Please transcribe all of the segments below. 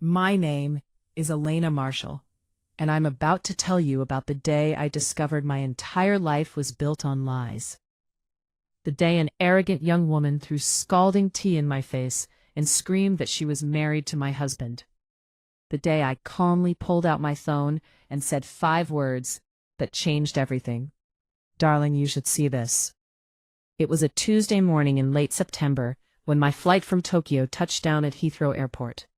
My name is Elena Marshall, and I'm about to tell you about the day I discovered my entire life was built on lies. The day an arrogant young woman threw scalding tea in my face and screamed that she was married to my husband. The day I calmly pulled out my phone and said 5 words that changed everything. Darling, you should see this. It was a Tuesday morning in late September when my flight from Tokyo touched down at Heathrow Airport.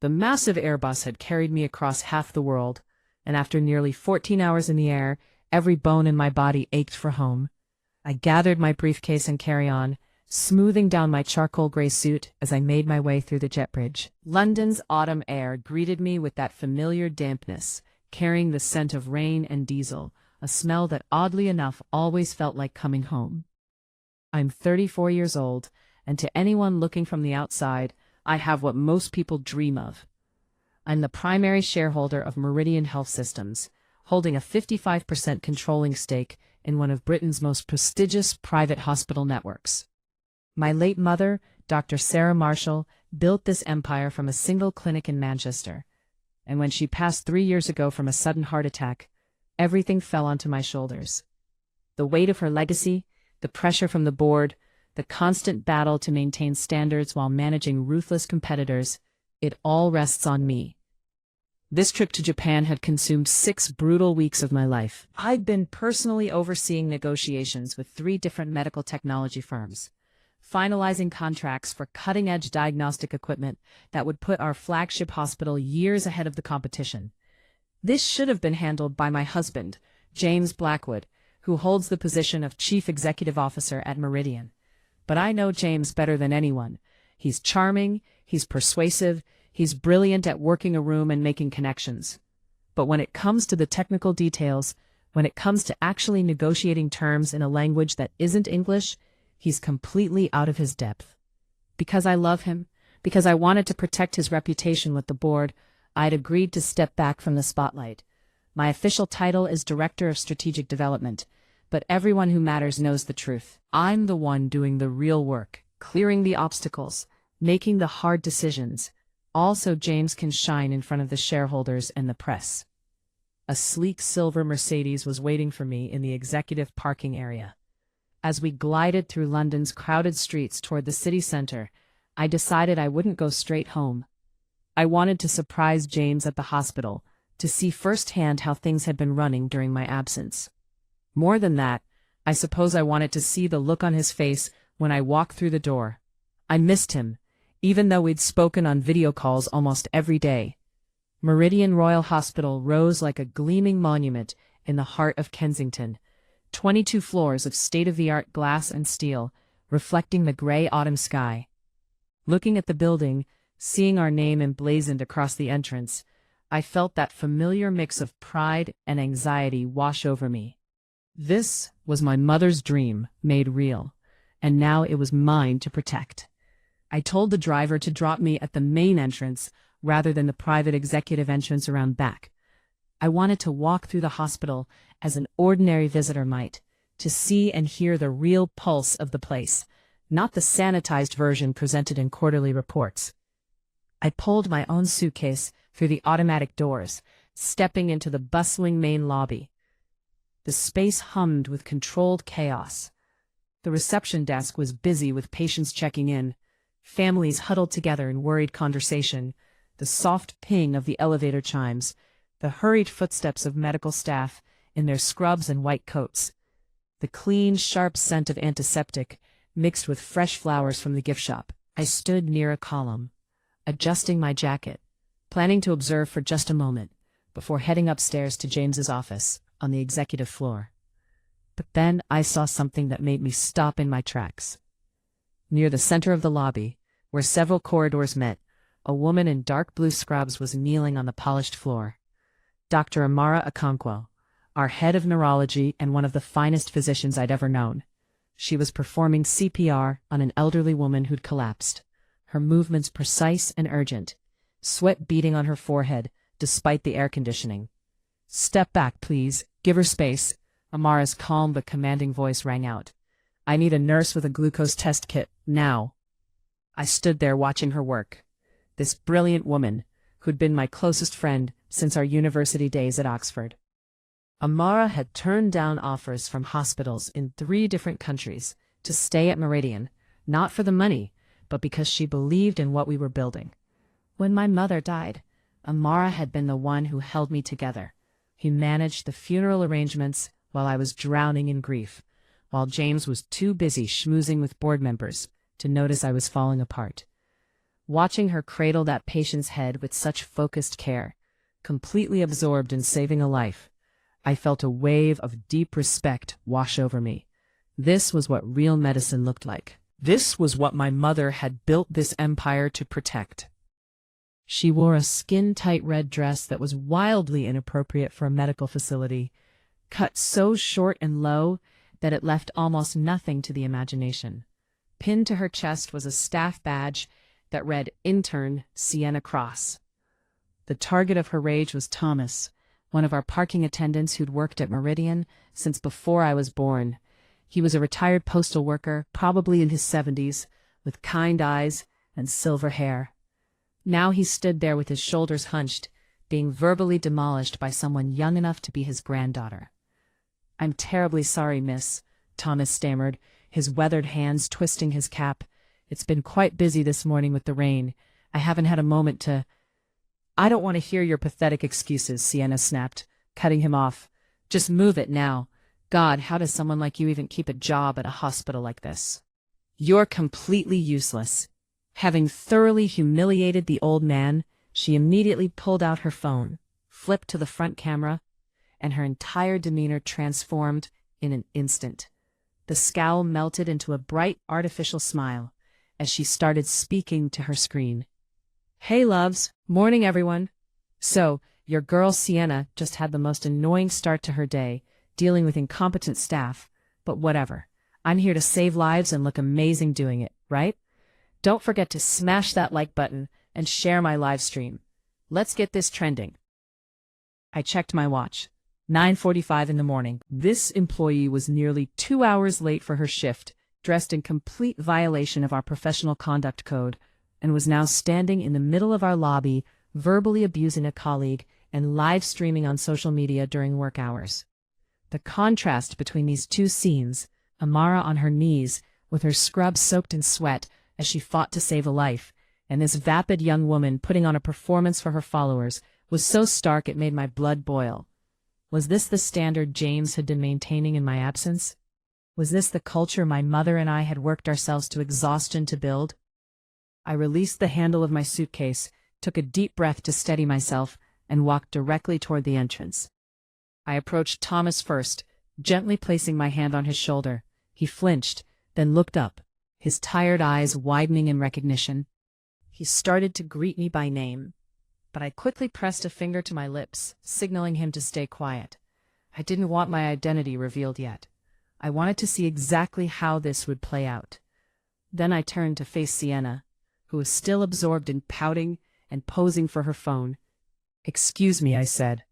The massive Airbus had carried me across half the world, and after nearly 14 hours in the air, every bone in my body ached for home. I gathered my briefcase and carry-on, smoothing down my charcoal gray suit as I made my way through the jet bridge. London's autumn air greeted me with that familiar dampness, carrying the scent of rain and diesel, a smell that oddly enough always felt like coming home. I'm 34 years old, and to anyone looking from the outside, I have what most people dream of. I'm the primary shareholder of Meridian Health Systems, holding a 55% controlling stake in one of Britain's most prestigious private hospital networks. My late mother, Dr. Sarah Marshall, built this empire from a single clinic in Manchester, and when she passed 3 years ago from a sudden heart attack, everything fell onto my shoulders. The weight of her legacy, the pressure from the board, the constant battle to maintain standards while managing ruthless competitors, it all rests on me. This trip to Japan had consumed 6 brutal weeks of my life. I'd been personally overseeing negotiations with 3 different medical technology firms, finalizing contracts for cutting-edge diagnostic equipment that would put our flagship hospital years ahead of the competition. This should have been handled by my husband, James Blackwood, who holds the position of Chief Executive Officer at Meridian. But I know James better than anyone. He's charming, he's persuasive, he's brilliant at working a room and making connections. But when it comes to the technical details, when it comes to actually negotiating terms in a language that isn't English, he's completely out of his depth. Because I love him, because I wanted to protect his reputation with the board, I'd agreed to step back from the spotlight. My official title is Director of Strategic Development, but everyone who matters knows the truth. I'm the one doing the real work, clearing the obstacles, making the hard decisions, all so James can shine in front of the shareholders and the press. A sleek silver Mercedes was waiting for me in the executive parking area. As we glided through London's crowded streets toward the city center, I decided I wouldn't go straight home. I wanted to surprise James at the hospital, to see firsthand how things had been running during my absence. More than that, I suppose I wanted to see the look on his face when I walked through the door. I missed him, even though we'd spoken on video calls almost every day. Meridian Royal Hospital rose like a gleaming monument in the heart of Kensington, 22 floors of state-of-the-art glass and steel, reflecting the gray autumn sky. Looking at the building, seeing our name emblazoned across the entrance, I felt that familiar mix of pride and anxiety wash over me. This was my mother's dream made real, and now it was mine to protect. I told the driver to drop me at the main entrance rather than the private executive entrance around back. I wanted to walk through the hospital as an ordinary visitor might, to see and hear the real pulse of the place, not the sanitized version presented in quarterly reports. I pulled my own suitcase through the automatic doors, stepping into the bustling main lobby. The space hummed with controlled chaos. The reception desk was busy with patients checking in, families huddled together in worried conversation, the soft ping of the elevator chimes, the hurried footsteps of medical staff in their scrubs and white coats, the clean, sharp scent of antiseptic mixed with fresh flowers from the gift shop. I stood near a column, adjusting my jacket, planning to observe for just a moment before heading upstairs to James's office on the executive floor. But then I saw something that made me stop in my tracks. Near the center of the lobby, where several corridors met, a woman in dark blue scrubs was kneeling on the polished floor. Dr. Amara Okonkwo, our head of neurology and one of the finest physicians I'd ever known. She was performing CPR on an elderly woman who'd collapsed, her movements precise and urgent, sweat beading on her forehead despite the air conditioning. "Step back, please. Give her space," Amara's calm but commanding voice rang out. "I need a nurse with a glucose test kit, now." I stood there watching her work. This brilliant woman, who'd been my closest friend since our university days at Oxford. Amara had turned down offers from hospitals in 3 different countries to stay at Meridian, not for the money, but because she believed in what we were building. When my mother died, Amara had been the one who held me together. He managed the funeral arrangements while I was drowning in grief, while James was too busy schmoozing with board members to notice I was falling apart. Watching her cradle that patient's head with such focused care, completely absorbed in saving a life, I felt a wave of deep respect wash over me. This was what real medicine looked like. This was what my mother had built this empire to protect. She wore a skin-tight red dress that was wildly inappropriate for a medical facility, cut so short and low that it left almost nothing to the imagination. Pinned to her chest was a staff badge that read Intern, Sienna Cross. The target of her rage was Thomas, one of our parking attendants who'd worked at Meridian since before I was born. He was a retired postal worker, probably in his 70s, with kind eyes and silver hair. Now he stood there with his shoulders hunched, being verbally demolished by someone young enough to be his granddaughter. "I'm terribly sorry, miss," Thomas stammered, his weathered hands twisting his cap. "It's been quite busy this morning with the rain. I haven't had a moment to—" "I don't want to hear your pathetic excuses," Sienna snapped, cutting him off. "Just move it now. God, how does someone like you even keep a job at a hospital like this? You're completely useless." Having thoroughly humiliated the old man, she immediately pulled out her phone, flipped to the front camera, and her entire demeanor transformed in an instant. The scowl melted into a bright, artificial smile as she started speaking to her screen. "Hey, loves. Morning, everyone. So, your girl Sienna just had the most annoying start to her day, dealing with incompetent staff, but whatever. I'm here to save lives and look amazing doing it, right? Don't forget to smash that like button and share my live stream. Let's get this trending." I checked my watch. 9:45 in the morning. This employee was nearly 2 hours late for her shift, dressed in complete violation of our professional conduct code, and was now standing in the middle of our lobby, verbally abusing a colleague and live streaming on social media during work hours. The contrast between these two scenes, Amara on her knees, with her scrub soaked in sweat as she fought to save a life, and this vapid young woman putting on a performance for her followers, was so stark it made my blood boil. Was this the standard James had been maintaining in my absence? Was this the culture my mother and I had worked ourselves to exhaustion to build? I released the handle of my suitcase, took a deep breath to steady myself, and walked directly toward the entrance. I approached Thomas first, gently placing my hand on his shoulder. He flinched, then looked up, his tired eyes widening in recognition. He started to greet me by name, but I quickly pressed a finger to my lips, signaling him to stay quiet. I didn't want my identity revealed yet. I wanted to see exactly how this would play out. Then I turned to face Sienna, who was still absorbed in pouting and posing for her phone. "Excuse me," I said,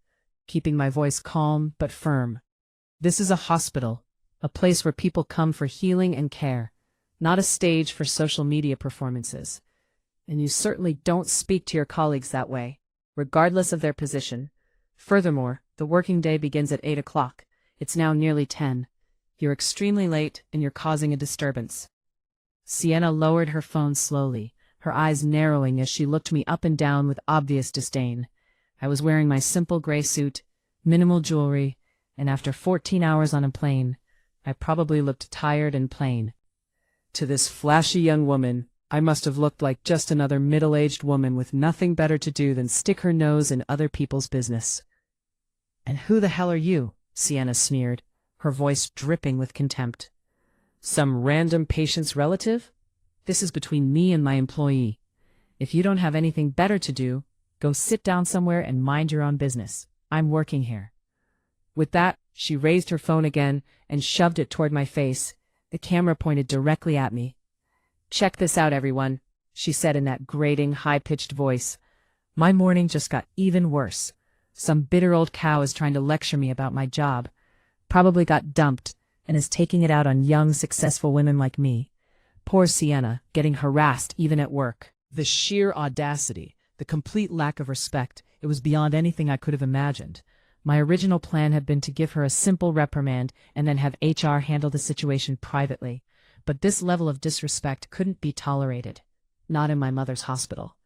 keeping my voice calm but firm. "This is a hospital, a place where people come for healing and care, not a stage for social media performances. And you certainly don't speak to your colleagues that way, regardless of their position. Furthermore, the working day begins at 8 o'clock. It's now nearly 10. You're extremely late, and you're causing a disturbance." Sienna lowered her phone slowly, her eyes narrowing as she looked me up and down with obvious disdain. I was wearing my simple gray suit, minimal jewelry, and after 14 hours on a plane, I probably looked tired and plain. To this flashy young woman, I must have looked like just another middle-aged woman with nothing better to do than stick her nose in other people's business. "And who the hell are you?" Sienna sneered, her voice dripping with contempt. "Some random patient's relative? This is between me and my employee. If you don't have anything better to do, go sit down somewhere and mind your own business. I'm working here." With that, she raised her phone again and shoved it toward my face, the camera pointed directly at me. "Check this out, everyone," she said in that grating, high-pitched voice. "My morning just got even worse. Some bitter old cow is trying to lecture me about my job. Probably got dumped and is taking it out on young, successful women like me. Poor Sienna, getting harassed even at work. The sheer audacity, The complete lack of respect, it was beyond anything I could have imagined. My original plan had been to give her a simple reprimand and then have HR handle the situation privately. But this level of disrespect couldn't be tolerated. Not in my mother's hospital.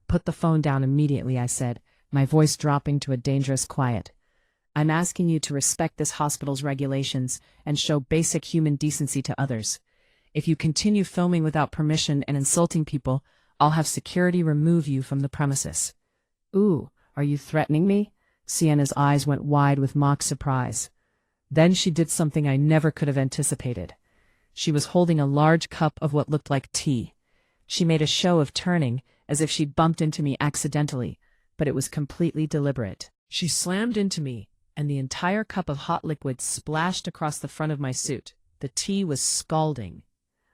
"Put the phone down immediately," I said, my voice dropping to a dangerous quiet. "I'm asking you to respect this hospital's regulations and show basic human decency to others. If you continue filming without permission and insulting people, I'll have security remove you from the premises." "Ooh, are you threatening me?" Sienna's eyes went wide with mock surprise. Then she did something I never could have anticipated. She was holding a large cup of what looked like tea. She made a show of turning, as if she'd bumped into me accidentally, but it was completely deliberate. She slammed into me, and the entire cup of hot liquid splashed across the front of my suit. The tea was scalding.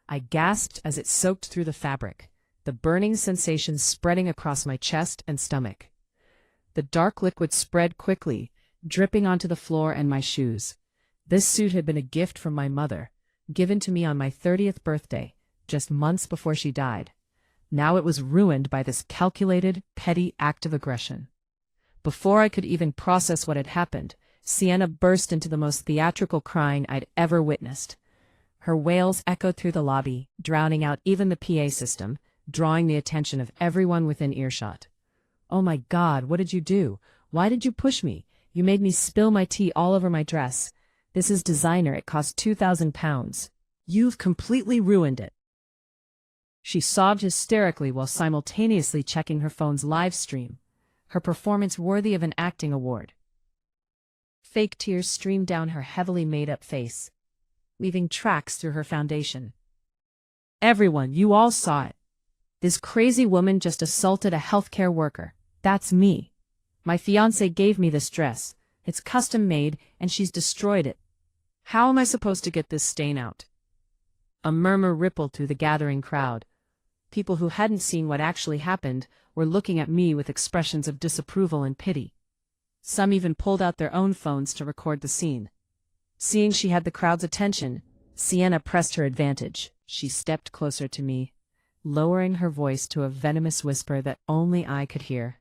I gasped as it soaked through the fabric, the burning sensation spreading across my chest and stomach. The dark liquid spread quickly, dripping onto the floor and my shoes. This suit had been a gift from my mother, given to me on my 30th birthday, just months before she died. Now it was ruined by this calculated, petty act of aggression. Before I could even process what had happened, Sienna burst into the most theatrical crying I'd ever witnessed. Her wails echoed through the lobby, drowning out even the PA system, drawing the attention of everyone within earshot. "Oh my God, what did you do? Why did you push me? You made me spill my tea all over my dress. This is designer, it cost £2,000. You've completely ruined it." She sobbed hysterically while simultaneously checking her phone's live stream, her performance worthy of an acting award. Fake tears streamed down her heavily made-up face, leaving tracks through her foundation. "Everyone, you all saw it. This crazy woman just assaulted a healthcare worker. That's me. My fiancé gave me this dress. It's custom-made, and she's destroyed it. How am I supposed to get this stain out?" A murmur rippled through the gathering crowd. People who hadn't seen what actually happened were looking at me with expressions of disapproval and pity. Some even pulled out their own phones to record the scene. Seeing she had the crowd's attention, Sienna pressed her advantage. She stepped closer to me, lowering her voice to a venomous whisper that only I could hear.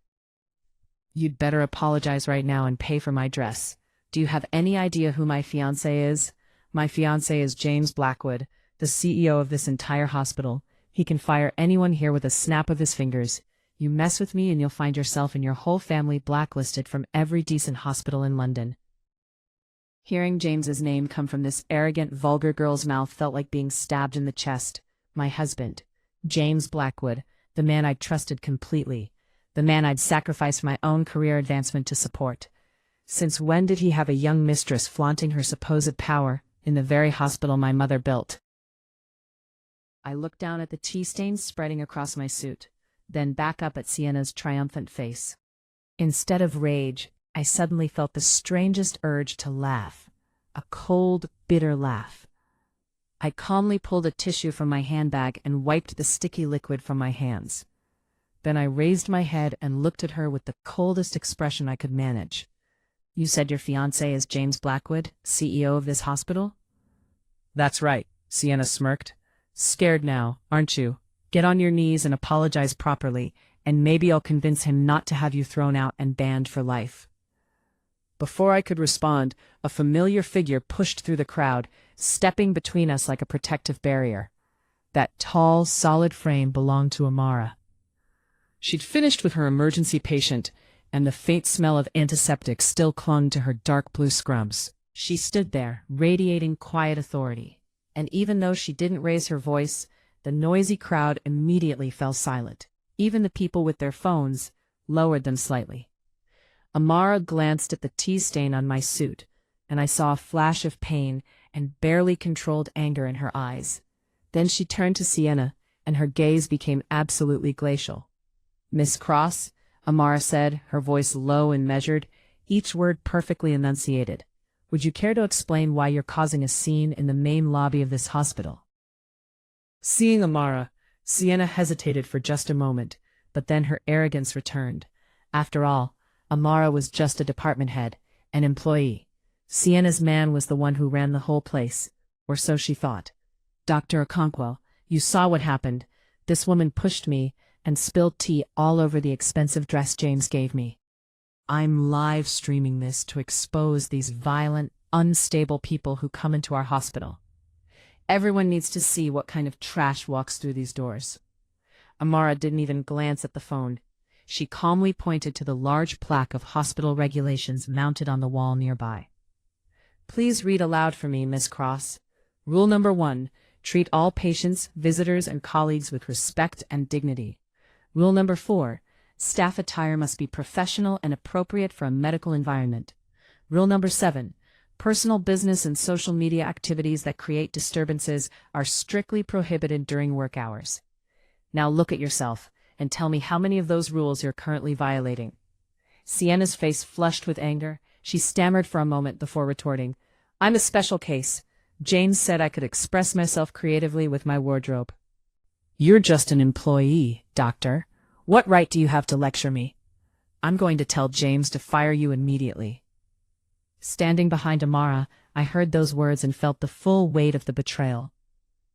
"You'd better apologize right now and pay for my dress. Do you have any idea who my fiancé is? My fiancé is James Blackwood, the CEO of this entire hospital. He can fire anyone here with a snap of his fingers. You mess with me and you'll find yourself and your whole family blacklisted from every decent hospital in London." Hearing James's name come from this arrogant, vulgar girl's mouth felt like being stabbed in the chest. My husband, James Blackwood, the man I'd trusted completely, the man I'd sacrificed my own career advancement to support. Since when did he have a young mistress flaunting her supposed power in the very hospital my mother built? I looked down at the tea stains spreading across my suit, then back up at Sienna's triumphant face. Instead of rage, I suddenly felt the strangest urge to laugh, a cold, bitter laugh. I calmly pulled a tissue from my handbag and wiped the sticky liquid from my hands. Then I raised my head and looked at her with the coldest expression I could manage. "You said your fiancé is James Blackwood, CEO of this hospital?" "That's right," Sienna smirked. "Scared now, aren't you? Get on your knees and apologize properly, and maybe I'll convince him not to have you thrown out and banned for life." Before I could respond, a familiar figure pushed through the crowd, stepping between us like a protective barrier. That tall, solid frame belonged to Amara. She'd finished with her emergency patient, and the faint smell of antiseptic still clung to her dark blue scrubs. She stood there, radiating quiet authority. And even though she didn't raise her voice, the noisy crowd immediately fell silent. Even the people with their phones lowered them slightly. Amara glanced at the tea stain on my suit, and I saw a flash of pain and barely controlled anger in her eyes. Then she turned to Sienna, and her gaze became absolutely glacial. "Miss Cross," Amara said, her voice low and measured, each word perfectly enunciated. "Would you care to explain why you're causing a scene in the main lobby of this hospital?" Seeing Amara, Sienna hesitated for just a moment, but then her arrogance returned. After all, Amara was just a department head, an employee. Sienna's man was the one who ran the whole place, or so she thought. "Dr. Okonkwo, you saw what happened. This woman pushed me, and spilled tea all over the expensive dress James gave me. I'm live streaming this to expose these violent, unstable people who come into our hospital. Everyone needs to see what kind of trash walks through these doors. Amara didn't even glance at the phone. She calmly pointed to the large plaque of hospital regulations mounted on the wall nearby. Please read aloud for me, Miss Cross. Rule number 1, treat all patients, visitors, and colleagues with respect and dignity. Rule number 4, staff attire must be professional and appropriate for a medical environment. Rule number 7, personal business and social media activities that create disturbances are strictly prohibited during work hours. Now look at yourself and tell me how many of those rules you're currently violating. Sienna's face flushed with anger. She stammered for a moment before retorting, I'm a special case. James said I could express myself creatively with my wardrobe. You're just an employee, doctor. What right do you have to lecture me? I'm going to tell James to fire you immediately. Standing behind Amara, I heard those words and felt the full weight of the betrayal.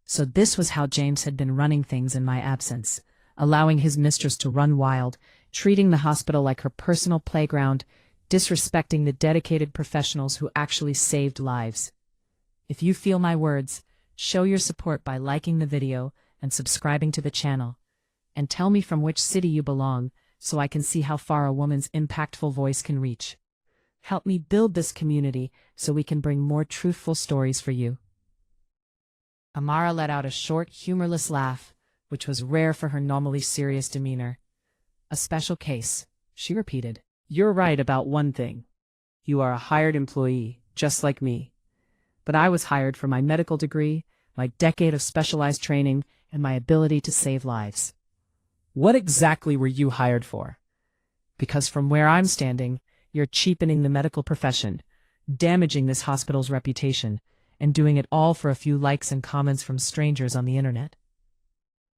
So this was how James had been running things in my absence, allowing his mistress to run wild, treating the hospital like her personal playground, disrespecting the dedicated professionals who actually saved lives. If you feel my words, show your support by liking the video and subscribing to the channel. And tell me from which city you belong so I can see how far a woman's impactful voice can reach. Help me build this community so we can bring more truthful stories for you. Amara let out a short, humorless laugh, which was rare for her normally serious demeanor. A special case, she repeated. You're right about one thing. You are a hired employee, just like me. But I was hired for my medical degree, my decade of specialized training, and my ability to save lives. What exactly were you hired for? Because from where I'm standing, you're cheapening the medical profession, damaging this hospital's reputation, and doing it all for a few likes and comments from strangers on the internet.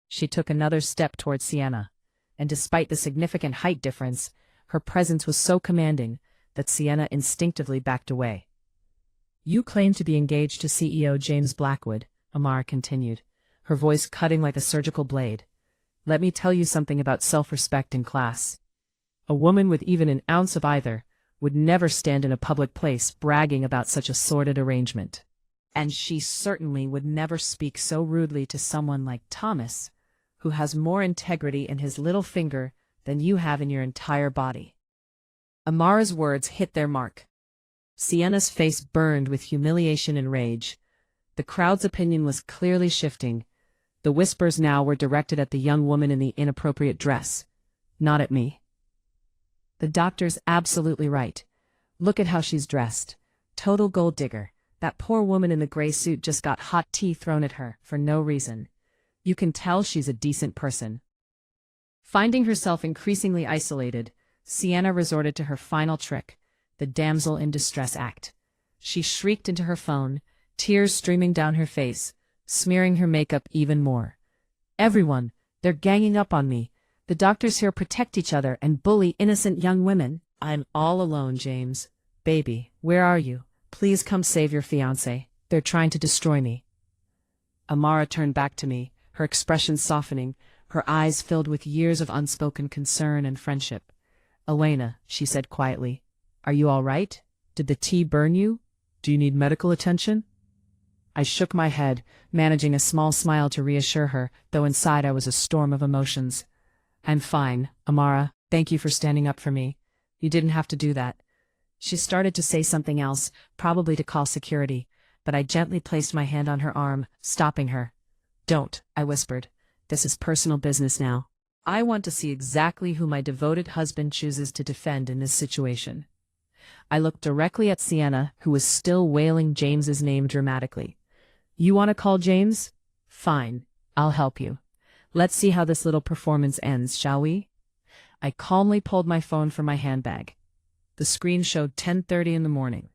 She took another step toward Sienna, and despite the significant height difference, her presence was so commanding that Sienna instinctively backed away. You claim to be engaged to CEO James Blackwood, Amara continued, her voice cutting like a surgical blade. Let me tell you something about self-respect in class. A woman with even an ounce of either would never stand in a public place bragging about such a sordid arrangement. And she certainly would never speak so rudely to someone like Thomas, who has more integrity in his little finger than you have in your entire body. Amara's words hit their mark. Sienna's face burned with humiliation and rage. The crowd's opinion was clearly shifting. The whispers now were directed at the young woman in the inappropriate dress, not at me. The doctor's absolutely right. Look at how she's dressed. Total gold digger. That poor woman in the gray suit just got hot tea thrown at her for no reason. You can tell she's a decent person. Finding herself increasingly isolated, Sienna resorted to her final trick, the damsel in distress act. She shrieked into her phone, tears streaming down her face, smearing her makeup even more. Everyone, they're ganging up on me. The doctors here protect each other and bully innocent young women. I'm all alone, James. Baby, where are you? Please come save your fiancé. They're trying to destroy me. Amara turned back to me, her expression softening, her eyes filled with years of unspoken concern and friendship. Elena, she said quietly, are you all right? Did the tea burn you? Do you need medical attention? I shook my head, managing a small smile to reassure her, though inside I was a storm of emotions. I'm fine, Amara. Thank you for standing up for me. You didn't have to do that. She started to say something else, probably to call security, but I gently placed my hand on her arm, stopping her. Don't, I whispered. This is personal business now. I want to see exactly who my devoted husband chooses to defend in this situation. I looked directly at Sienna, who was still wailing James's name dramatically. You want to call James? Fine, I'll help you. Let's see how this little performance ends, shall we? I calmly pulled my phone from my handbag. The screen showed 10:30 in the morning.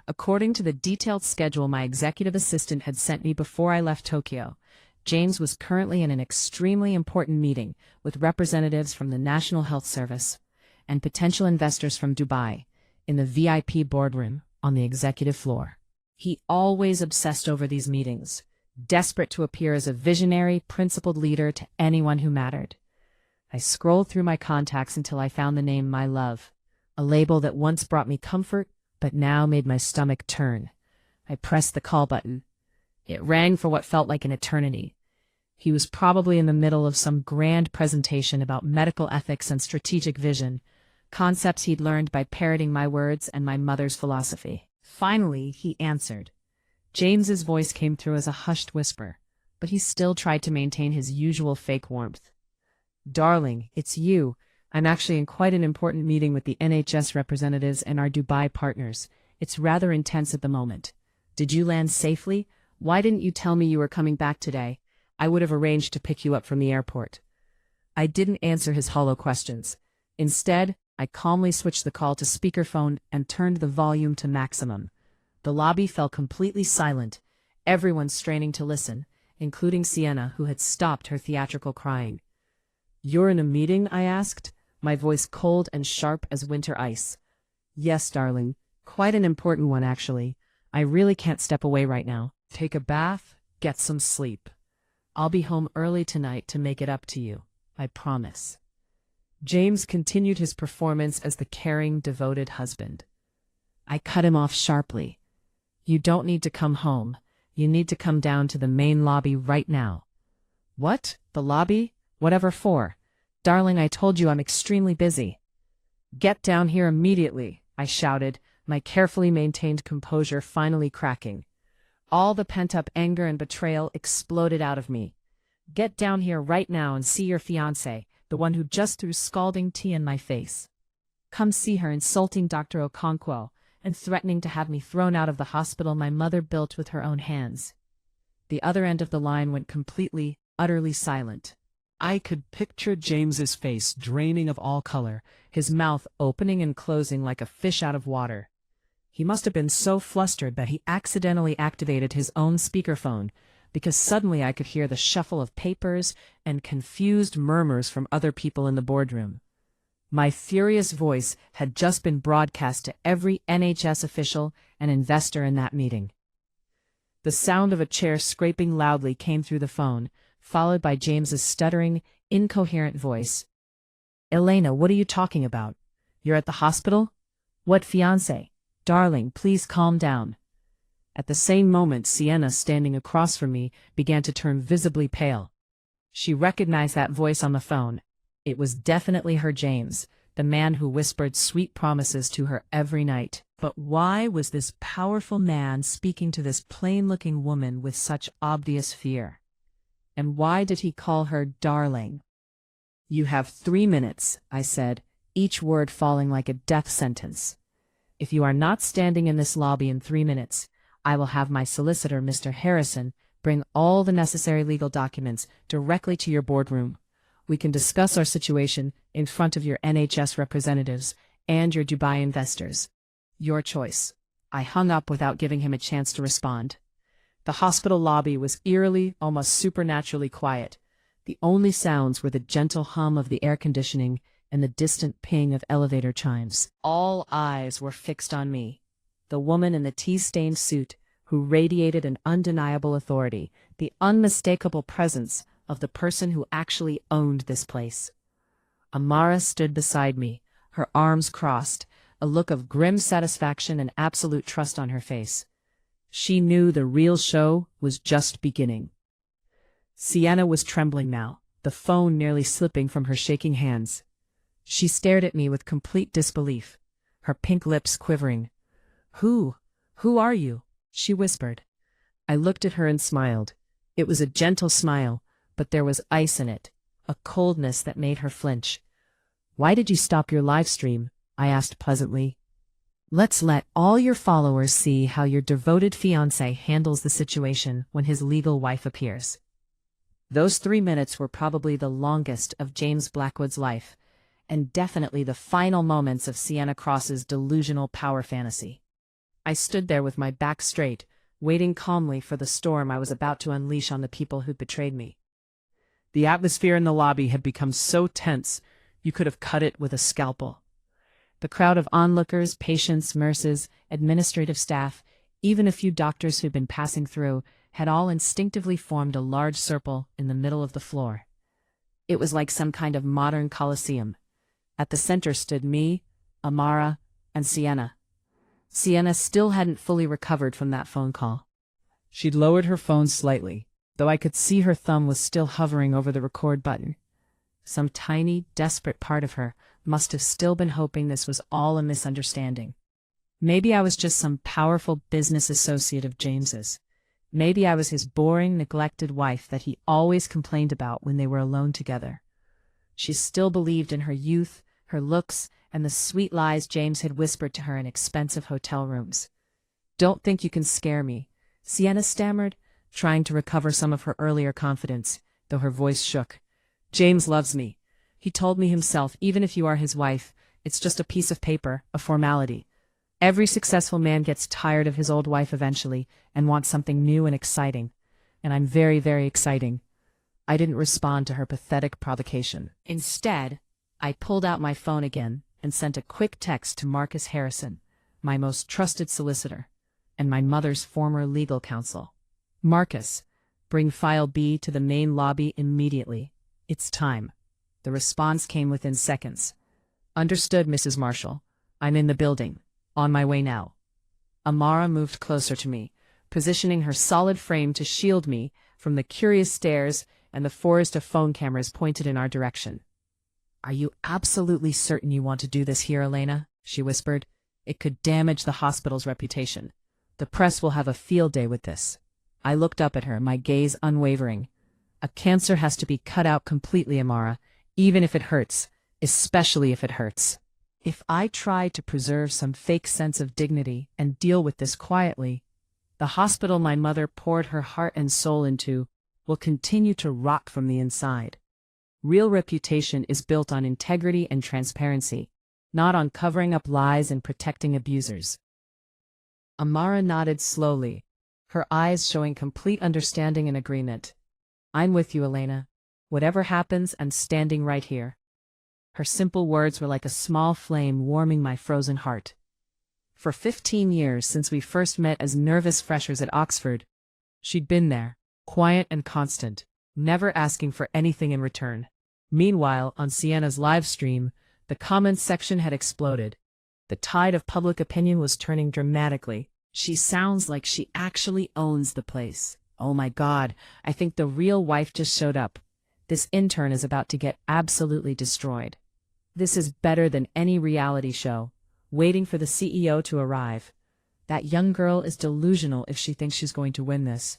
According to the detailed schedule my executive assistant had sent me before I left Tokyo, James was currently in an extremely important meeting with representatives from the National Health Service and potential investors from Dubai in the VIP boardroom on the executive floor. He always obsessed over these meetings, desperate to appear as a visionary, principled leader to anyone who mattered. I scrolled through my contacts until I found the name My Love, a label that once brought me comfort, but now made my stomach turn. I pressed the call button. It rang for what felt like an eternity. He was probably in the middle of some grand presentation about medical ethics and strategic vision, concepts he'd learned by parroting my words and my mother's philosophy. Finally, he answered. James's voice came through as a hushed whisper, but he still tried to maintain his usual fake warmth. Darling, it's you. I'm actually in quite an important meeting with the NHS representatives and our Dubai partners. It's rather intense at the moment. Did you land safely? Why didn't you tell me you were coming back today? I would have arranged to pick you up from the airport. I didn't answer his hollow questions. Instead, I calmly switched the call to speakerphone and turned the volume to maximum. The lobby fell completely silent, everyone straining to listen, including Sienna, who had stopped her theatrical crying. "You're in a meeting?" I asked, my voice cold and sharp as winter ice. "Yes, darling. Quite an important one, actually. I really can't step away right now. Take a bath, get some sleep. I'll be home early tonight to make it up to you. I promise." James continued his performance as the caring, devoted husband. I cut him off sharply. "You don't need to come home. You need to come down to the main lobby right now." "What? The lobby? Whatever for? Darling, I told you I'm extremely busy." "Get down here immediately," I shouted, my carefully maintained composure finally cracking. All the pent-up anger and betrayal exploded out of me. "Get down here right now and see your fiancé, the one who just threw scalding tea in my face. Come see her insulting Dr. Okonkwo and threatening to have me thrown out of the hospital my mother built with her own hands." The other end of the line went completely, utterly silent. I could picture James's face draining of all color, his mouth opening and closing like a fish out of water. He must have been so flustered that he accidentally activated his own speakerphone, because suddenly I could hear the shuffle of papers and confused murmurs from other people in the boardroom. My furious voice had just been broadcast to every NHS official and investor in that meeting. The sound of a chair scraping loudly came through the phone, followed by James's stuttering, incoherent voice. "Elena, what are you talking about? You're at the hospital? What fiancé? Darling, please calm down." At the same moment, Sienna, standing across from me, began to turn visibly pale. She recognized that voice on the phone. It was definitely her James, the man who whispered sweet promises to her every night. But why was this powerful man speaking to this plain-looking woman with such obvious fear? And why did he call her darling? "You have 3 minutes," I said, each word falling like a death sentence. "If you are not standing in this lobby in 3 minutes, I will have my solicitor, Mr. Harrison, bring all the necessary legal documents directly to your boardroom. We can discuss our situation in front of your NHS representatives and your Dubai investors. Your choice." I hung up without giving him a chance to respond. The hospital lobby was eerily, almost supernaturally quiet. The only sounds were the gentle hum of the air conditioning and the distant ping of elevator chimes. All eyes were fixed on me, the woman in the tea-stained suit who radiated an undeniable authority, the unmistakable presence of the person who actually owned this place. Amara stood beside me, her arms crossed, a look of grim satisfaction and absolute trust on her face. She knew the real show was just beginning. Sienna was trembling now, the phone nearly slipping from her shaking hands. She stared at me with complete disbelief, her pink lips quivering. Who are you?" she whispered. I looked at her and smiled. It was a gentle smile, but there was ice in it, a coldness that made her flinch. "Why did you stop your live stream?" I asked pleasantly. "Let's let all your followers see how your devoted fiancé handles the situation when his legal wife appears." Those 3 minutes were probably the longest of James Blackwood's life, and definitely the final moments of Sienna Cross's delusional power fantasy. I stood there with my back straight, waiting calmly for the storm I was about to unleash on the people who'd betrayed me. The atmosphere in the lobby had become so tense, you could have cut it with a scalpel. The crowd of onlookers, patients, nurses, administrative staff, even a few doctors who'd been passing through, had all instinctively formed a large circle in the middle of the floor. It was like some kind of modern coliseum. At the center stood me, Amara, and Sienna. Sienna still hadn't fully recovered from that phone call. She'd lowered her phone slightly, though I could see her thumb was still hovering over the record button. Some tiny, desperate part of her must have still been hoping this was all a misunderstanding. Maybe I was just some powerful business associate of James's. Maybe I was his boring, neglected wife that he always complained about when they were alone together. She still believed in her youth, her looks, and the sweet lies James had whispered to her in expensive hotel rooms. "Don't think you can scare me," Sienna stammered, trying to recover some of her earlier confidence, though her voice shook. "James loves me. He told me himself, even if you are his wife, it's just a piece of paper, a formality. Every successful man gets tired of his old wife eventually and wants something new and exciting. And I'm very, very exciting." I didn't respond to her pathetic provocation. Instead, I pulled out my phone again and sent a quick text to Marcus Harrison, my most trusted solicitor, and my mother's former legal counsel. "Marcus, bring File B to the main lobby immediately. It's time." The response came within seconds. "Understood, Mrs. Marshall. I'm in the building. On my way now." Amara moved closer to me, positioning her solid frame to shield me from the curious stares and the forest of phone cameras pointed in our direction. "Are you absolutely certain you want to do this here, Elena?" she whispered. "It could damage the hospital's reputation. The press will have a field day with this." I looked up at her, my gaze unwavering. "A cancer has to be cut out completely, Amara, even if it hurts, especially if it hurts. If I try to preserve some fake sense of dignity and deal with this quietly, the hospital my mother poured her heart and soul into will continue to rot from the inside. Real reputation is built on integrity and transparency, not on covering up lies and protecting abusers." Amara nodded slowly, her eyes showing complete understanding and agreement. "I'm with you, Elena. Whatever happens, I'm standing right here." Her simple words were like a small flame warming my frozen heart. For 15 years since we first met as nervous freshers at Oxford, she'd been there, quiet and constant, never asking for anything in return. Meanwhile, on Sienna's live stream, the comments section had exploded. The tide of public opinion was turning dramatically. "She sounds like she actually owns the place. Oh my God, I think the real wife just showed up. This intern is about to get absolutely destroyed. This is better than any reality show, waiting for the CEO to arrive. That young girl is delusional if she thinks she's going to win this."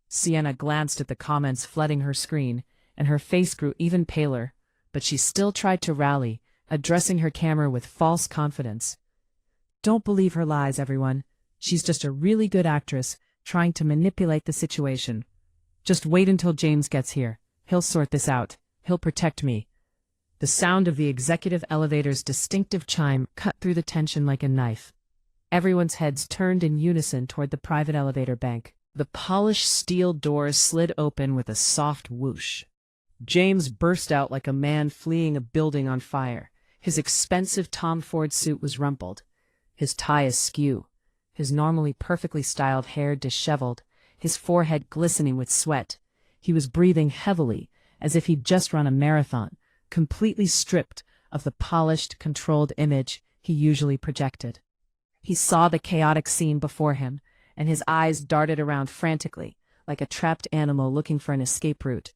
Sienna glanced at the comments flooding her screen, and her face grew even paler, but she still tried to rally, addressing her camera with false confidence. "Don't believe her lies, everyone. She's just a really good actress trying to manipulate the situation. Just wait until James gets here. He'll sort this out. He'll protect me." The sound of the executive elevator's distinctive chime cut through the tension like a knife. Everyone's heads turned in unison toward the private elevator bank. The polished steel doors slid open with a soft whoosh. James burst out like a man fleeing a building on fire. His expensive Tom Ford suit was rumpled, his tie askew, his normally perfectly styled hair disheveled, his forehead glistening with sweat. He was breathing heavily, as if he'd just run a marathon, completely stripped of the polished, controlled image he usually projected. He saw the chaotic scene before him, and his eyes darted around frantically, like a trapped animal looking for an escape route.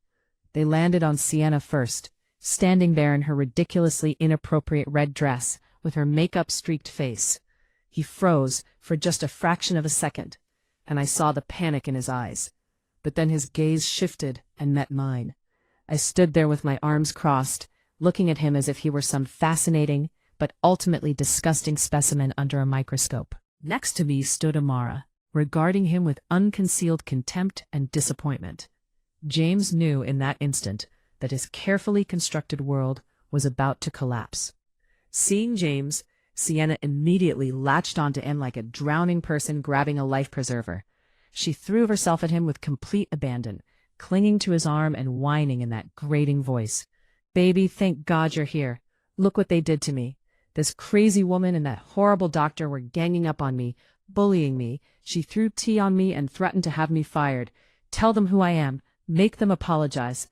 They landed on Sienna first, standing there in her ridiculously inappropriate red dress, with her makeup-streaked face. He froze for just a fraction of a second, and I saw the panic in his eyes. But then his gaze shifted and met mine. I stood there with my arms crossed, looking at him as if he were some fascinating but ultimately disgusting specimen under a microscope. Next to me stood Amara, regarding him with unconcealed contempt and disappointment. James knew in that instant that his carefully constructed world was about to collapse. Seeing James, Sienna immediately latched onto him like a drowning person grabbing a life preserver. She threw herself at him with complete abandon, clinging to his arm and whining in that grating voice. "Baby, thank God you're here. Look what they did to me. This crazy woman and that horrible doctor were ganging up on me, bullying me. She threw tea on me and threatened to have me fired. Tell them who I am. Make them apologize."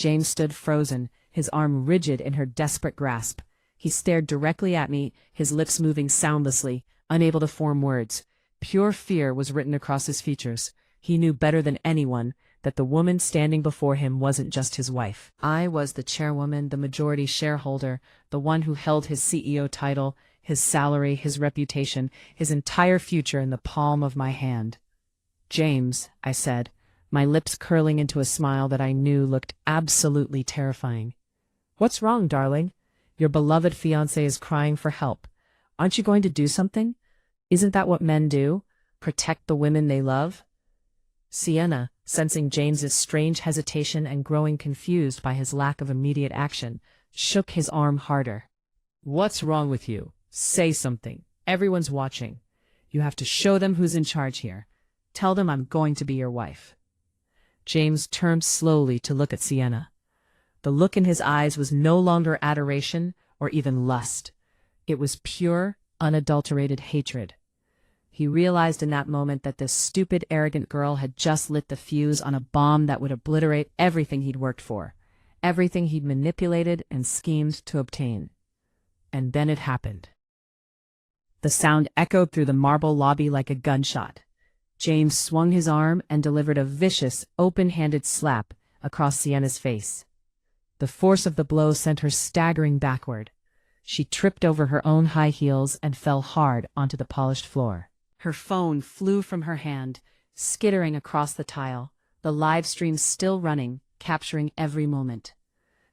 James stood frozen, his arm rigid in her desperate grasp. He stared directly at me, his lips moving soundlessly, unable to form words. Pure fear was written across his features. He knew better than anyone that the woman standing before him wasn't just his wife. I was the chairwoman, the majority shareholder, the one who held his CEO title, his salary, his reputation, his entire future in the palm of my hand. "James," I said, my lips curling into a smile that I knew looked absolutely terrifying. "What's wrong, darling? Your beloved fiancé is crying for help. Aren't you going to do something? Isn't that what men do? Protect the women they love?" Sienna, sensing James's strange hesitation and growing confused by his lack of immediate action, shook his arm harder. "What's wrong with you? Say something. Everyone's watching. You have to show them who's in charge here. Tell them I'm going to be your wife." James turned slowly to look at Sienna. The look in his eyes was no longer adoration or even lust. It was pure, unadulterated hatred. He realized in that moment that this stupid, arrogant girl had just lit the fuse on a bomb that would obliterate everything he'd worked for, everything he'd manipulated and schemed to obtain. And then it happened. The sound echoed through the marble lobby like a gunshot. James swung his arm and delivered a vicious, open-handed slap across Sienna's face. The force of the blow sent her staggering backward. She tripped over her own high heels and fell hard onto the polished floor. Her phone flew from her hand, skittering across the tile, the live stream still running, capturing every moment.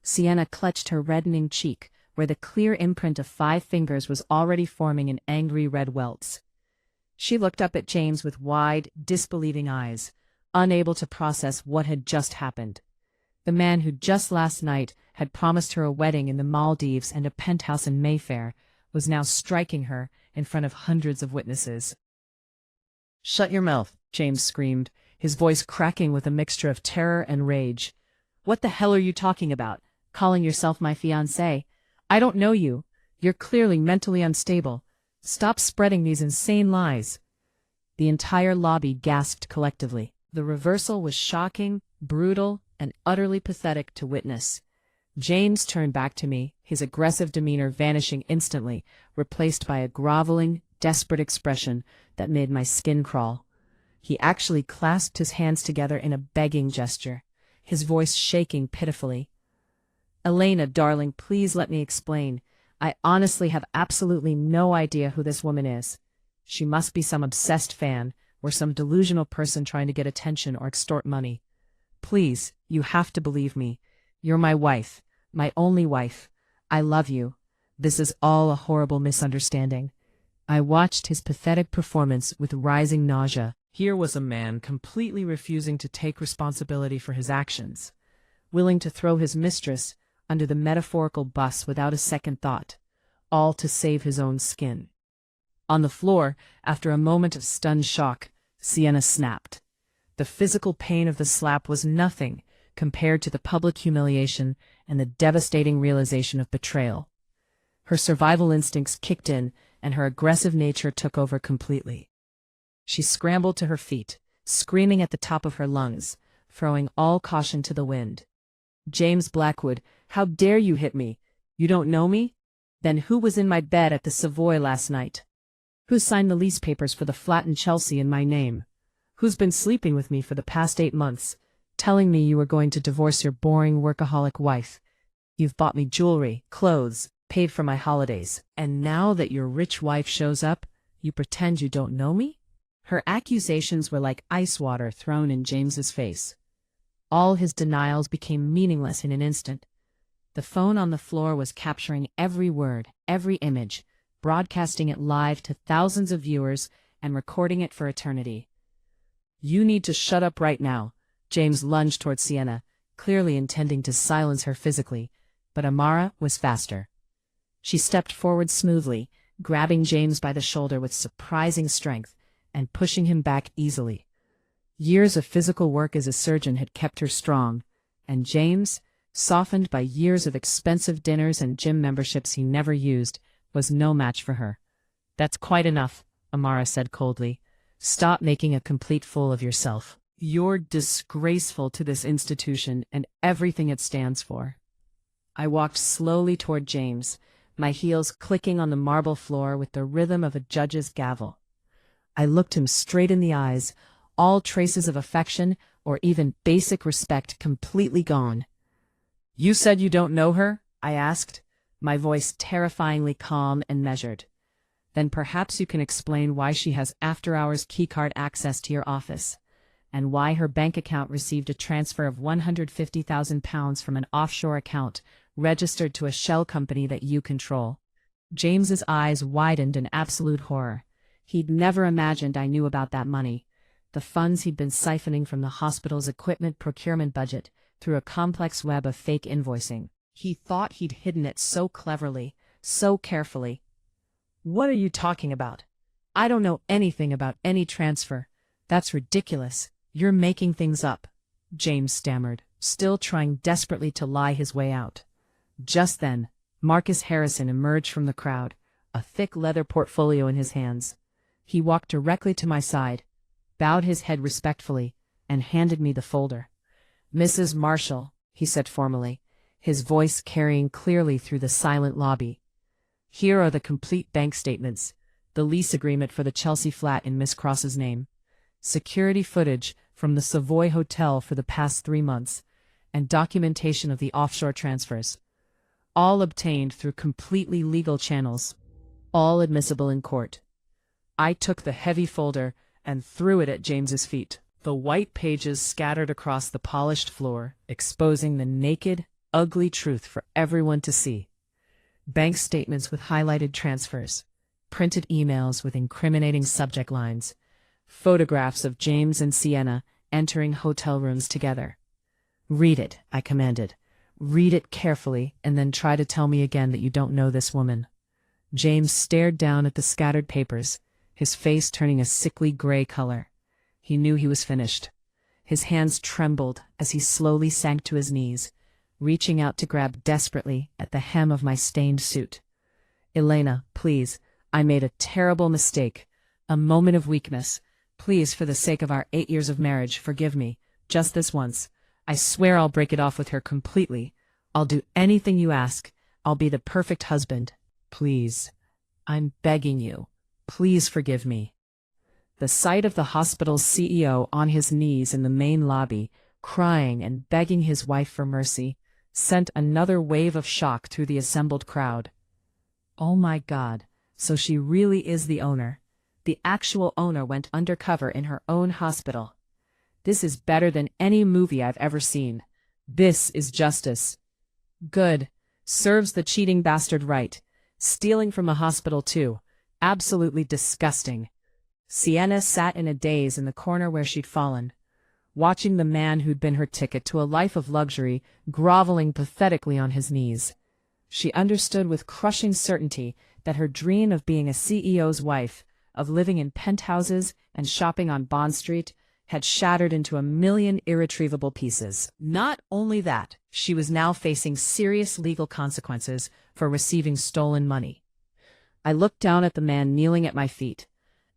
Sienna clutched her reddening cheek, where the clear imprint of 5 fingers was already forming in angry red welts. She looked up at James with wide, disbelieving eyes, unable to process what had just happened. The man who just last night had promised her a wedding in the Maldives and a penthouse in Mayfair was now striking her in front of hundreds of witnesses. "Shut your mouth," James screamed, his voice cracking with a mixture of terror and rage. "What the hell are you talking about? Calling yourself my fiancé? I don't know you. You're clearly mentally unstable. Stop spreading these insane lies." The entire lobby gasped collectively. The reversal was shocking, brutal, and utterly pathetic to witness. James turned back to me, his aggressive demeanor vanishing instantly, replaced by a groveling, desperate expression that made my skin crawl. He actually clasped his hands together in a begging gesture, his voice shaking pitifully. "Elena, darling, please let me explain. I honestly have absolutely no idea who this woman is. She must be some obsessed fan, or some delusional person trying to get attention or extort money. Please, you have to believe me. You're my wife, my only wife. I love you. This is all a horrible misunderstanding." I watched his pathetic performance with rising nausea. Here was a man completely refusing to take responsibility for his actions, willing to throw his mistress under the metaphorical bus without a second thought, all to save his own skin. On the floor, after a moment of stunned shock, Sienna snapped. The physical pain of the slap was nothing compared to the public humiliation and the devastating realization of betrayal. Her survival instincts kicked in, and her aggressive nature took over completely. She scrambled to her feet, screaming at the top of her lungs, throwing all caution to the wind. "James Blackwood, how dare you hit me? You don't know me? Then who was in my bed at the Savoy last night? Who signed the lease papers for the flat in Chelsea in my name? Who's been sleeping with me for the past 8 months, telling me you were going to divorce your boring workaholic wife? You've bought me jewelry, clothes, paid for my holidays, and now that your rich wife shows up, you pretend you don't know me?" Her accusations were like ice water thrown in James's face. All his denials became meaningless in an instant. The phone on the floor was capturing every word, every image, broadcasting it live to thousands of viewers and recording it for eternity. "You need to shut up right now." James lunged toward Sienna, clearly intending to silence her physically, but Amara was faster. She stepped forward smoothly, grabbing James by the shoulder with surprising strength and pushing him back easily. Years of physical work as a surgeon had kept her strong, and James, softened by years of expensive dinners and gym memberships he never used, was no match for her. "That's quite enough," Amara said coldly. "Stop making a complete fool of yourself. You're disgraceful to this institution and everything it stands for. I walked slowly toward James, my heels clicking on the marble floor with the rhythm of a judge's gavel. I looked him straight in the eyes, all traces of affection or even basic respect completely gone. "You said you don't know her?" I asked, my voice terrifyingly calm and measured. "Then perhaps you can explain why she has after-hours keycard access to your office, and why her bank account received a transfer of £150,000 from an offshore account registered to a shell company that you control." James's eyes widened in absolute horror. He'd never imagined I knew about that money, the funds he'd been siphoning from the hospital's equipment procurement budget through a complex web of fake invoicing. He thought he'd hidden it so cleverly, so carefully. "What are you talking about? I don't know anything about any transfer. That's ridiculous. You're making things up," James stammered, still trying desperately to lie his way out. Just then, Marcus Harrison emerged from the crowd, a thick leather portfolio in his hands. He walked directly to my side, bowed his head respectfully, and handed me the folder. "Mrs. Marshall," he said formally, his voice carrying clearly through the silent lobby. "Here are the complete bank statements, the lease agreement for the Chelsea flat in Miss Cross's name, security footage from the Savoy Hotel for the past 3 months, and documentation of the offshore transfers. All obtained through completely legal channels, all admissible in court." I took the heavy folder and threw it at James's feet. The white pages scattered across the polished floor, exposing the naked, ugly truth for everyone to see. Bank statements with highlighted transfers, printed emails with incriminating subject lines, photographs of James and Sienna entering hotel rooms together. "Read it," I commanded. "Read it carefully, and then try to tell me again that you don't know this woman." James stared down at the scattered papers, his face turning a sickly gray color. He knew he was finished. His hands trembled as he slowly sank to his knees, reaching out to grab desperately at the hem of my stained suit. "Elena, please, I made a terrible mistake, a moment of weakness. Please, for the sake of our 8 years of marriage, forgive me, just this once. I swear I'll break it off with her completely. I'll do anything you ask. I'll be the perfect husband. Please. I'm begging you. Please forgive me." The sight of the hospital's CEO on his knees in the main lobby, crying and begging his wife for mercy, sent another wave of shock through the assembled crowd. Oh my God, so she really is the owner. The actual owner went undercover in her own hospital. This is better than any movie I've ever seen. This is justice. Good. Serves the cheating bastard right. Stealing from a hospital too. Absolutely disgusting. Sienna sat in a daze in the corner where she'd fallen, watching the man who'd been her ticket to a life of luxury groveling pathetically on his knees. She understood with crushing certainty that her dream of being a CEO's wife, of living in penthouses and shopping on Bond Street, had shattered into a million irretrievable pieces. Not only that, she was now facing serious legal consequences for receiving stolen money. I looked down at the man kneeling at my feet,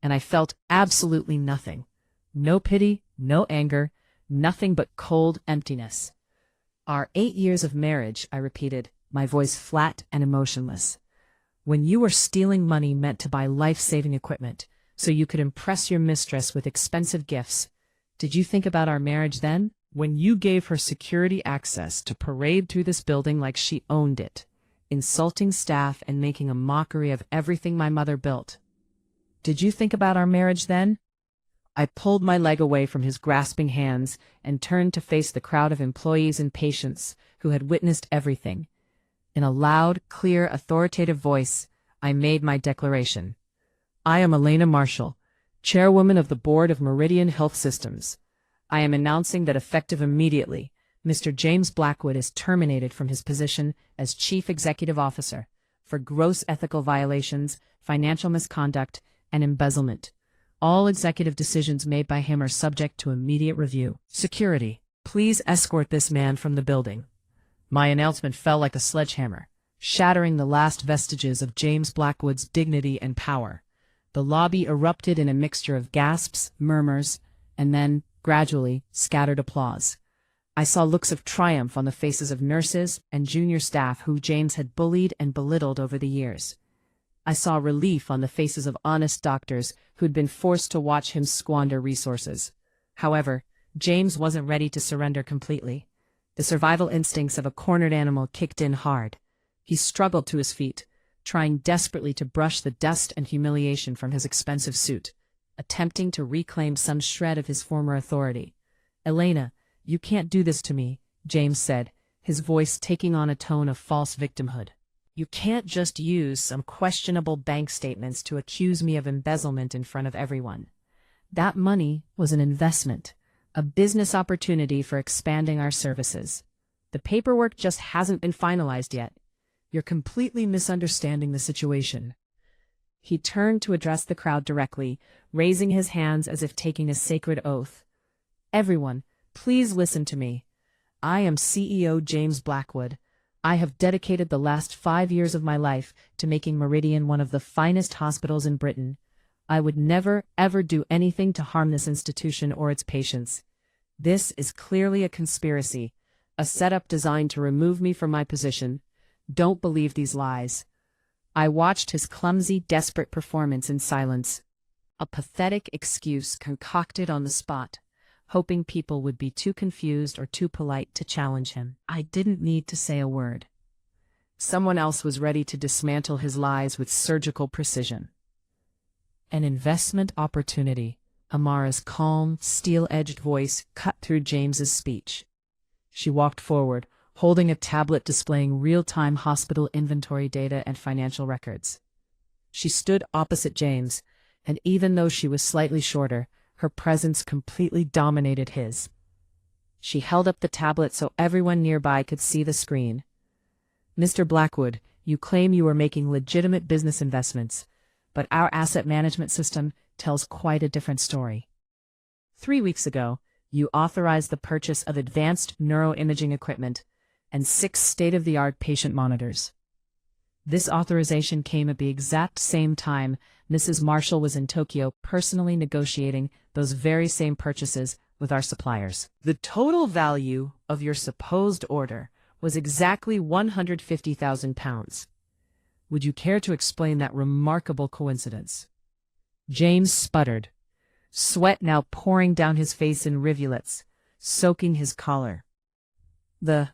and I felt absolutely nothing. No pity, no anger, nothing but cold emptiness. "Our 8 years of marriage," I repeated, my voice flat and emotionless. "When you were stealing money meant to buy life-saving equipment, so you could impress your mistress with expensive gifts, did you think about our marriage then? When you gave her security access to parade through this building like she owned it, insulting staff and making a mockery of everything my mother built. Did you think about our marriage then?" I pulled my leg away from his grasping hands and turned to face the crowd of employees and patients who had witnessed everything. In a loud, clear, authoritative voice, I made my declaration. "I am Elena Marshall, Chairwoman of the Board of Meridian Health Systems. I am announcing that effective immediately, Mr. James Blackwood is terminated from his position as Chief Executive Officer for gross ethical violations, financial misconduct, and embezzlement. All executive decisions made by him are subject to immediate review. Security, please escort this man from the building." My announcement fell like a sledgehammer, shattering the last vestiges of James Blackwood's dignity and power. The lobby erupted in a mixture of gasps, murmurs, and then Gradually, scattered applause. I saw looks of triumph on the faces of nurses and junior staff who James had bullied and belittled over the years. I saw relief on the faces of honest doctors who'd been forced to watch him squander resources. However, James wasn't ready to surrender completely. The survival instincts of a cornered animal kicked in hard. He struggled to his feet, trying desperately to brush the dust and humiliation from his expensive suit, attempting to reclaim some shred of his former authority. "Elena, you can't do this to me," James said, his voice taking on a tone of false victimhood. "You can't just use some questionable bank statements to accuse me of embezzlement in front of everyone. That money was an investment, a business opportunity for expanding our services. The paperwork just hasn't been finalized yet. You're completely misunderstanding the situation." He turned to address the crowd directly, raising his hands as if taking a sacred oath. "Everyone, please listen to me. I am CEO James Blackwood. I have dedicated the last 5 years of my life to making Meridian one of the finest hospitals in Britain. I would never, ever do anything to harm this institution or its patients. This is clearly a conspiracy, a setup designed to remove me from my position. Don't believe these lies." I watched his clumsy, desperate performance in silence. A pathetic excuse concocted on the spot, hoping people would be too confused or too polite to challenge him. I didn't need to say a word. Someone else was ready to dismantle his lies with surgical precision. "An investment opportunity," Amara's calm, steel-edged voice cut through James's speech. She walked forward, holding a tablet displaying real-time hospital inventory data and financial records. She stood opposite James, and even though she was slightly shorter, her presence completely dominated his. She held up the tablet so everyone nearby could see the screen. "Mr. Blackwood, you claim you are making legitimate business investments, but our asset management system tells quite a different story. 3 weeks ago, you authorized the purchase of advanced neuroimaging equipment and 6 state-of-the-art patient monitors. This authorization came at the exact same time Mrs. Marshall was in Tokyo personally negotiating those very same purchases with our suppliers. The total value of your supposed order was exactly £150,000. Would you care to explain that remarkable coincidence?" James sputtered, sweat now pouring down his face in rivulets, soaking his collar. The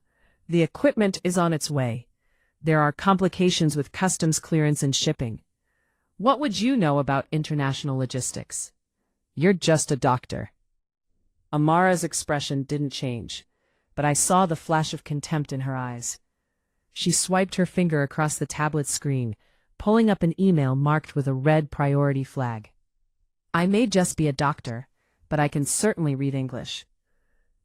equipment is on its way. There are complications with customs clearance and shipping. What would you know about international logistics? You're just a doctor." Amara's expression didn't change, but I saw the flash of contempt in her eyes. She swiped her finger across the tablet screen, pulling up an email marked with a red priority flag. "I may just be a doctor, but I can certainly read English.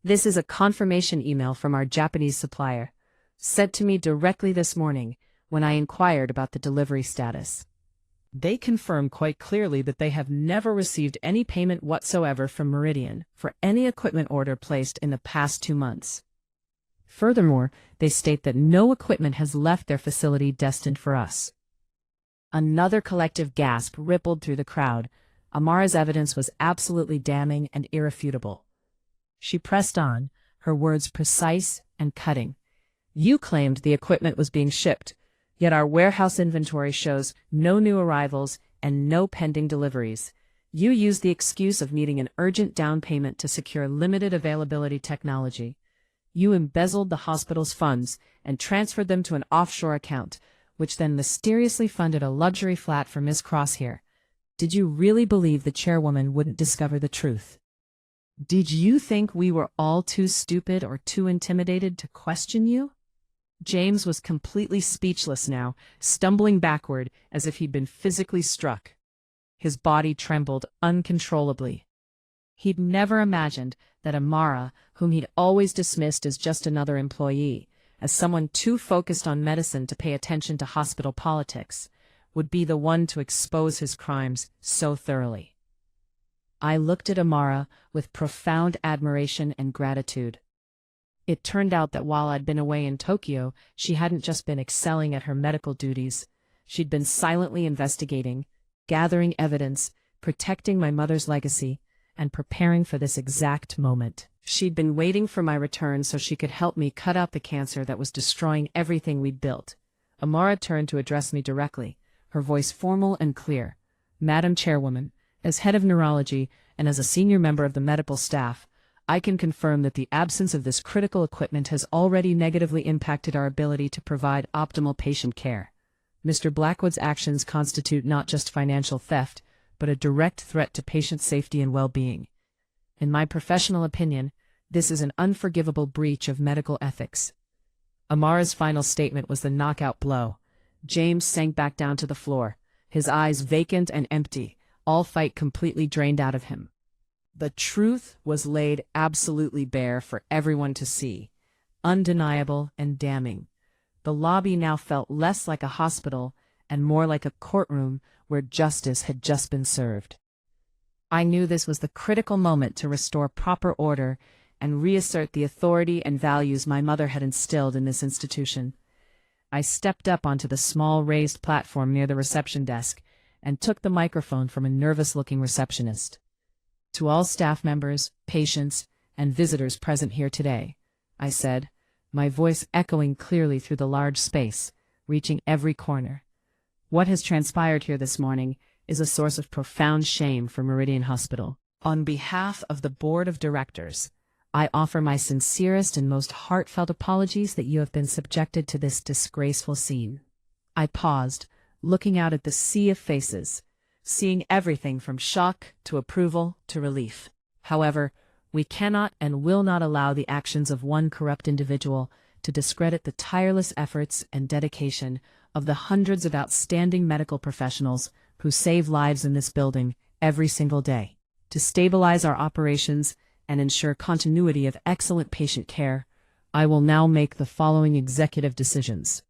This is a confirmation email from our Japanese supplier, sent to me directly this morning when I inquired about the delivery status. They confirm quite clearly that they have never received any payment whatsoever from Meridian for any equipment order placed in the past 2 months. Furthermore, they state that no equipment has left their facility destined for us." Another collective gasp rippled through the crowd. Amara's evidence was absolutely damning and irrefutable. She pressed on, her words precise and cutting. "You claimed the equipment was being shipped, yet our warehouse inventory shows no new arrivals and no pending deliveries. You used the excuse of needing an urgent down payment to secure limited availability technology. You embezzled the hospital's funds and transferred them to an offshore account, which then mysteriously funded a luxury flat for Miss Crosshair. Did you really believe the chairwoman wouldn't discover the truth? Did you think we were all too stupid or too intimidated to question you?" James was completely speechless now, stumbling backward as if he'd been physically struck. His body trembled uncontrollably. He'd never imagined that Amara, whom he'd always dismissed as just another employee, as someone too focused on medicine to pay attention to hospital politics, would be the one to expose his crimes so thoroughly. I looked at Amara with profound admiration and gratitude. It turned out that while I'd been away in Tokyo, she hadn't just been excelling at her medical duties. She'd been silently investigating, gathering evidence, protecting my mother's legacy, and preparing for this exact moment. She'd been waiting for my return so she could help me cut out the cancer that was destroying everything we'd built. Amara turned to address me directly, her voice formal and clear. "Madam Chairwoman, as head of neurology and as a senior member of the medical staff, I can confirm that the absence of this critical equipment has already negatively impacted our ability to provide optimal patient care. Mr. Blackwood's actions constitute not just financial theft, but a direct threat to patient safety and well-being. In my professional opinion, this is an unforgivable breach of medical ethics." Amara's final statement was the knockout blow. James sank back down to the floor, his eyes vacant and empty, all fight completely drained out of him. The truth was laid absolutely bare for everyone to see, undeniable and damning. The lobby now felt less like a hospital and more like a courtroom where justice had just been served. I knew this was the critical moment to restore proper order and reassert the authority and values my mother had instilled in this institution. I stepped up onto the small raised platform near the reception desk and took the microphone from a nervous-looking receptionist. "To all staff members, patients, and visitors present here today," I said, my voice echoing clearly through the large space, reaching every corner. "What has transpired here this morning is a source of profound shame for Meridian Hospital. On behalf of the Board of Directors, I offer my sincerest and most heartfelt apologies that you have been subjected to this disgraceful scene." I paused, looking out at the sea of faces, seeing everything from shock to approval to relief. However, we cannot and will not allow the actions of one corrupt individual to discredit the tireless efforts and dedication of the hundreds of outstanding medical professionals who save lives in this building every single day. To stabilize our operations and ensure continuity of excellent patient care, I will now make the following executive decisions.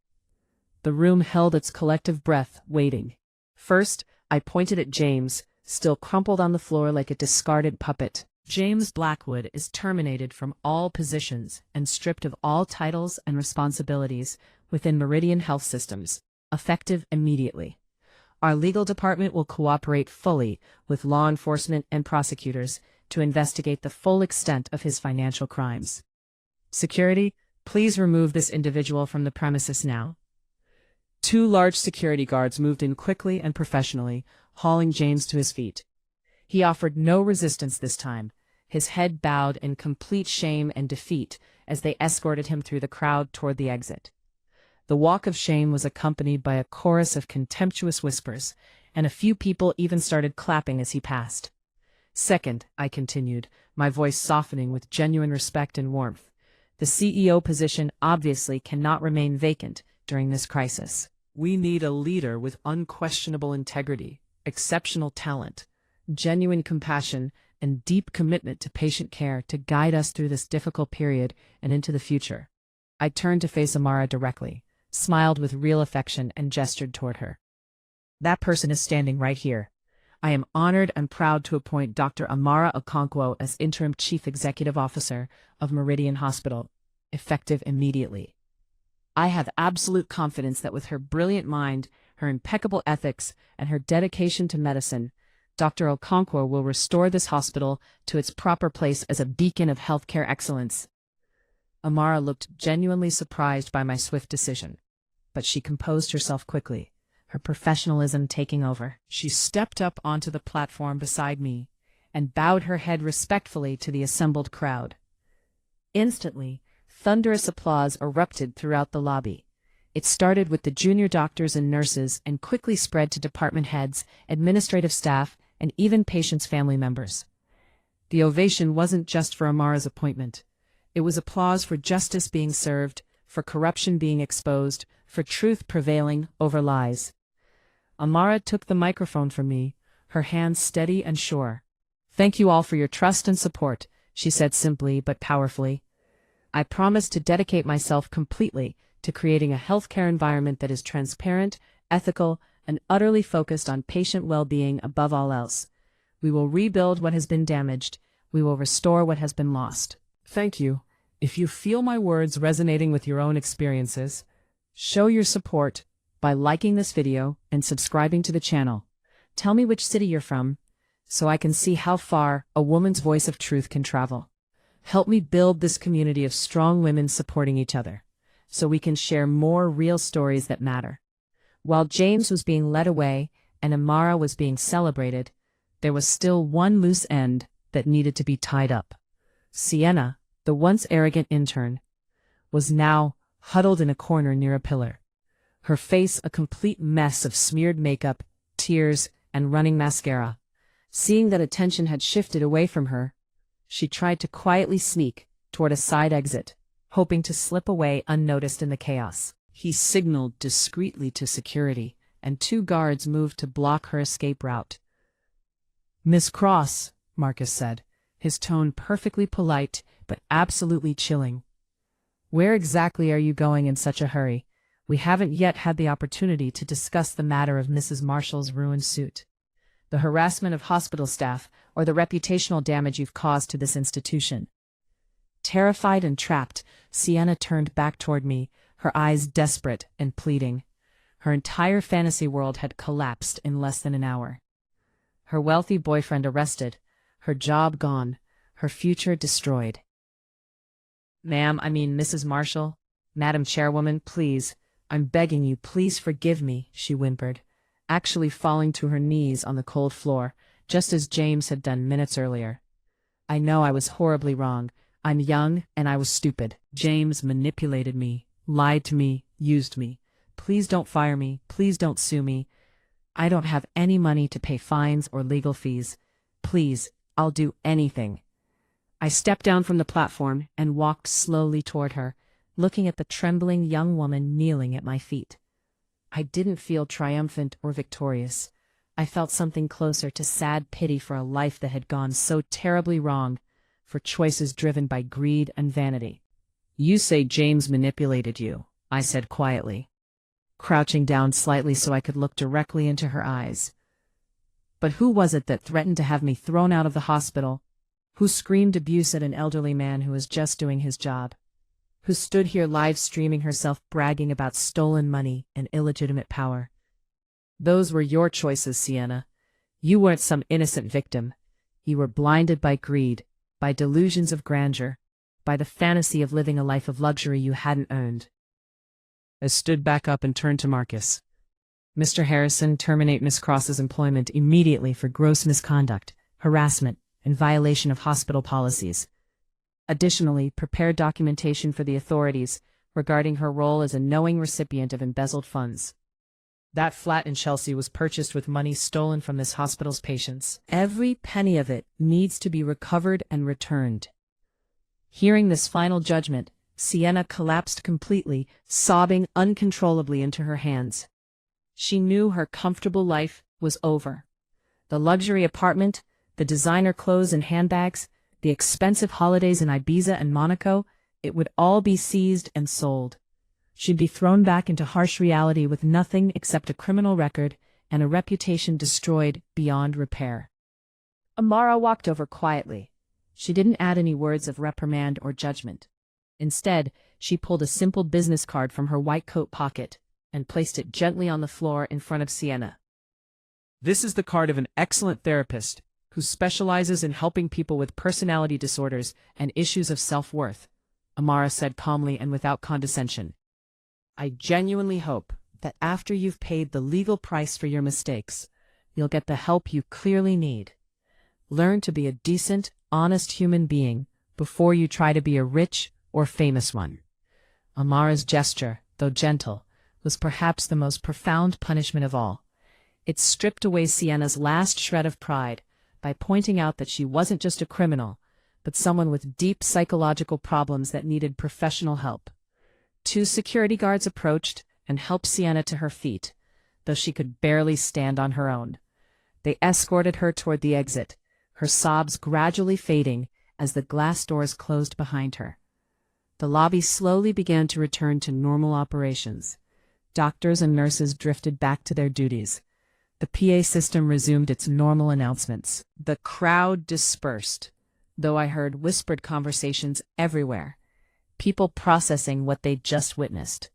The room held its collective breath, waiting. First, I pointed at James, still crumpled on the floor like a discarded puppet. "James Blackwood is terminated from all positions and stripped of all titles and responsibilities within Meridian Health Systems, effective immediately. Our legal department will cooperate fully with law enforcement and prosecutors to investigate the full extent of his financial crimes. Security, please remove this individual from the premises now." 2 large security guards moved in quickly and professionally, hauling James to his feet. He offered no resistance this time, his head bowed in complete shame and defeat as they escorted him through the crowd toward the exit. The walk of shame was accompanied by a chorus of contemptuous whispers, and a few people even started clapping as he passed. "Second," I continued, my voice softening with genuine respect and warmth, "the CEO position obviously cannot remain vacant during this crisis. We need a leader with unquestionable integrity, exceptional talent, genuine compassion, and deep commitment to patient care to guide us through this difficult period and into the future." I turned to face Amara directly, smiled with real affection, and gestured toward her. "That person is standing right here. I am honored and proud to appoint Dr. Amara Okonkwo as Interim Chief Executive Officer of Meridian Hospital, effective immediately. I have absolute confidence that with her brilliant mind, her impeccable ethics, and her dedication to medicine, Dr. Okonkwo will restore this hospital to its proper place as a beacon of healthcare excellence." Amara looked genuinely surprised by my swift decision, but she composed herself quickly, her professionalism taking over. She stepped up onto the platform beside me and bowed her head respectfully to the assembled crowd. Instantly, thunderous applause erupted throughout the lobby. It started with the junior doctors and nurses and quickly spread to department heads, administrative staff, and even patients' family members. The ovation wasn't just for Amara's appointment. It was applause for justice being served, for corruption being exposed, for truth prevailing over lies. Amara took the microphone from me, her hands steady and sure. "Thank you all for your trust and support," she said simply but powerfully. "I promise to dedicate myself completely to creating a healthcare environment that is transparent, ethical, and utterly focused on patient well-being above all else. We will rebuild what has been damaged. We will restore what has been lost." Thank you. If you feel my words resonating with your own experiences, show your support by liking this video and subscribing to the channel. Tell me which city you're from. so I can see how far a woman's voice of truth can travel. Help me build this community of strong women supporting each other, so we can share more real stories that matter. While James was being led away and Amara was being celebrated, there was still one loose end that needed to be tied up. Sienna, the once arrogant intern, was now huddled in a corner near a pillar, her face a complete mess of smeared makeup, tears, and running mascara. Seeing that attention had shifted away from her, she tried to quietly sneak toward a side exit, hoping to slip away unnoticed in the chaos. He signaled discreetly to security, and 2 guards moved to block her escape route. "Miss Cross," Marcus said, his tone perfectly polite but absolutely chilling. "Where exactly are you going in such a hurry? We haven't yet had the opportunity to discuss the matter of Mrs. Marshall's ruined suit, the harassment of hospital staff, or the reputational damage you've caused to this institution." Terrified and trapped, Sienna turned back toward me, her eyes desperate and pleading. Her entire fantasy world had collapsed in less than an hour. Her wealthy boyfriend arrested, her job gone, her future destroyed. Mrs. Marshall, Madam Chairwoman, please, I'm begging you, please forgive me," she whimpered, actually falling to her knees on the cold floor, just as James had done minutes earlier. "I know I was horribly wrong. I'm young, and I was stupid. James manipulated me, lied to me, used me. Please don't fire me. Please don't sue me. I don't have any money to pay fines or legal fees. Please, I'll do anything." I stepped down from the platform and walked slowly toward her, looking at the trembling young woman kneeling at my feet. I didn't feel triumphant or victorious. I felt something closer to sad pity for a life that had gone so terribly wrong, for choices driven by greed and vanity. "You say James manipulated you," I said quietly, crouching down slightly so I could look directly into her eyes. "But who was it that threatened to have me thrown out of the hospital? Who screamed abuse at an elderly man who was just doing his job? Who stood here live streaming herself bragging about stolen money and illegitimate power? Those were your choices, Sienna. You weren't some innocent victim. You were blinded by greed, by delusions of grandeur, by the fantasy of living a life of luxury you hadn't earned." I stood back up and turned to Marcus. "Mr. Harrison, terminate Miss Cross's employment immediately for gross misconduct, harassment, and violation of hospital policies. Additionally, prepare documentation for the authorities regarding her role as a knowing recipient of embezzled funds. That flat in Chelsea was purchased with money stolen from this hospital's patients. Every penny of it needs to be recovered and returned." Hearing this final judgment, Sienna collapsed completely, sobbing uncontrollably into her hands. She knew her comfortable life was over. The luxury apartment, the designer clothes and handbags, the expensive holidays in Ibiza and Monaco, it would all be seized and sold. She'd be thrown back into harsh reality with nothing except a criminal record and a reputation destroyed beyond repair. Amara walked over quietly. She didn't add any words of reprimand or judgment. Instead, she pulled a simple business card from her white coat pocket and placed it gently on the floor in front of Sienna. "This is the card of an excellent therapist who specializes in helping people with personality disorders and issues of self-worth," Amara said calmly and without condescension. "I genuinely hope that after you've paid the legal price for your mistakes, you'll get the help you clearly need. Learn to be a decent, honest human being before you try to be a rich or famous one." Amara's gesture, though gentle, was perhaps the most profound punishment of all. It stripped away Sienna's last shred of pride by pointing out that she wasn't just a criminal, but someone with deep psychological problems that needed professional help. 2 security guards approached and helped Sienna to her feet, though she could barely stand on her own. They escorted her toward the exit, her sobs gradually fading as the glass doors closed behind her. The lobby slowly began to return to normal operations. Doctors and nurses drifted back to their duties. The PA system resumed its normal announcements. The crowd dispersed, though I heard whispered conversations everywhere, people processing what they'd just witnessed.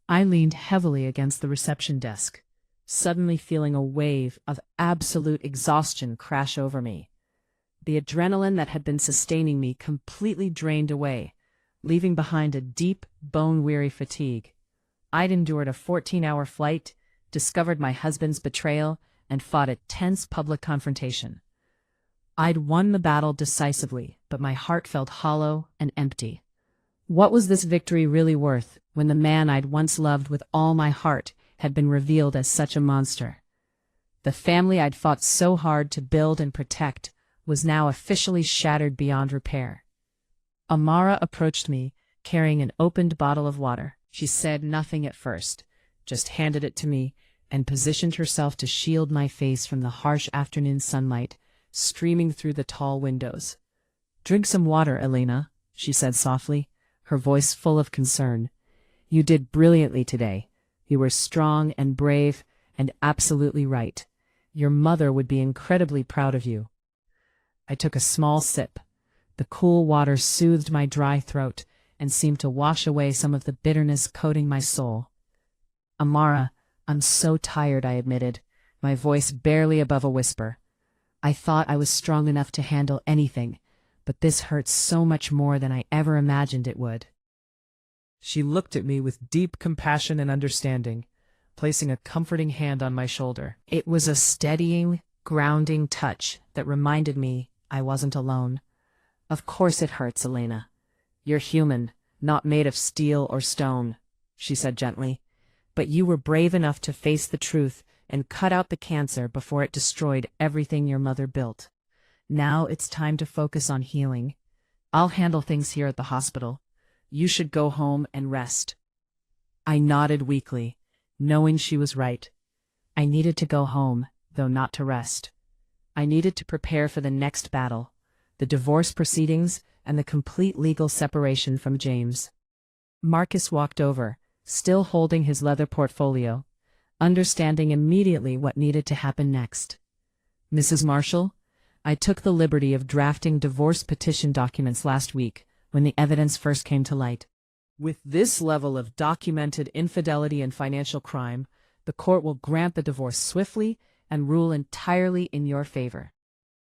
I leaned heavily against the reception desk, suddenly feeling a wave of absolute exhaustion crash over me. The adrenaline that had been sustaining me completely drained away, leaving behind a deep, bone-weary fatigue. I'd endured a 14-hour flight, discovered my husband's betrayal, and fought a tense public confrontation. I'd won the battle decisively, but my heart felt hollow and empty. What was this victory really worth when the man I'd once loved with all my heart had been revealed as such a monster? The family I'd fought so hard to build and protect was now officially shattered beyond repair. Amara approached me, carrying an opened bottle of water. She said nothing at first, just handed it to me and positioned herself to shield my face from the harsh afternoon sunlight streaming through the tall windows. "Drink some water, Elena," she said softly, her voice full of concern. "You did brilliantly today. You were strong and brave and absolutely right. Your mother would be incredibly proud of you." I took a small sip. The cool water soothed my dry throat and seemed to wash away some of the bitterness coating my soul. "Amara, I'm so tired," I admitted, my voice barely above a whisper. "I thought I was strong enough to handle anything, but this hurts so much more than I ever imagined it would." She looked at me with deep compassion and understanding, placing a comforting hand on my shoulder. It was a steadying, grounding touch that reminded me I wasn't alone. "Of course it hurts, Elena. You're human, not made of steel or stone," she said gently. "But you were brave enough to face the truth and cut out the cancer before it destroyed everything your mother built. Now it's time to focus on healing. I'll handle things here at the hospital. You should go home and rest." I nodded weakly, knowing she was right. I needed to go home, though not to rest. I needed to prepare for the next battle, the divorce proceedings and the complete legal separation from James. Marcus walked over, still holding his leather portfolio, understanding immediately what needed to happen next. "Mrs. Marshall, I took the liberty of drafting divorce petition documents last week when the evidence first came to light. With this level of documented infidelity and financial crime, the court will grant the divorce swiftly and rule entirely in your favor.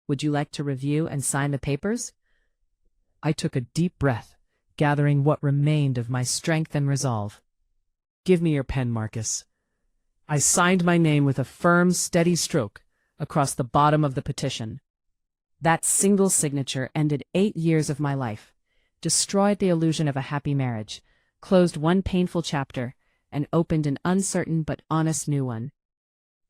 Would you like to review and sign the papers?" I took a deep breath, gathering what remained of my strength and resolve. "Give me your pen, Marcus." I signed my name with a firm, steady stroke across the bottom of the petition. That single signature ended 8 years of my life, destroyed the illusion of a happy marriage, closed one painful chapter, and opened an uncertain but honest new one.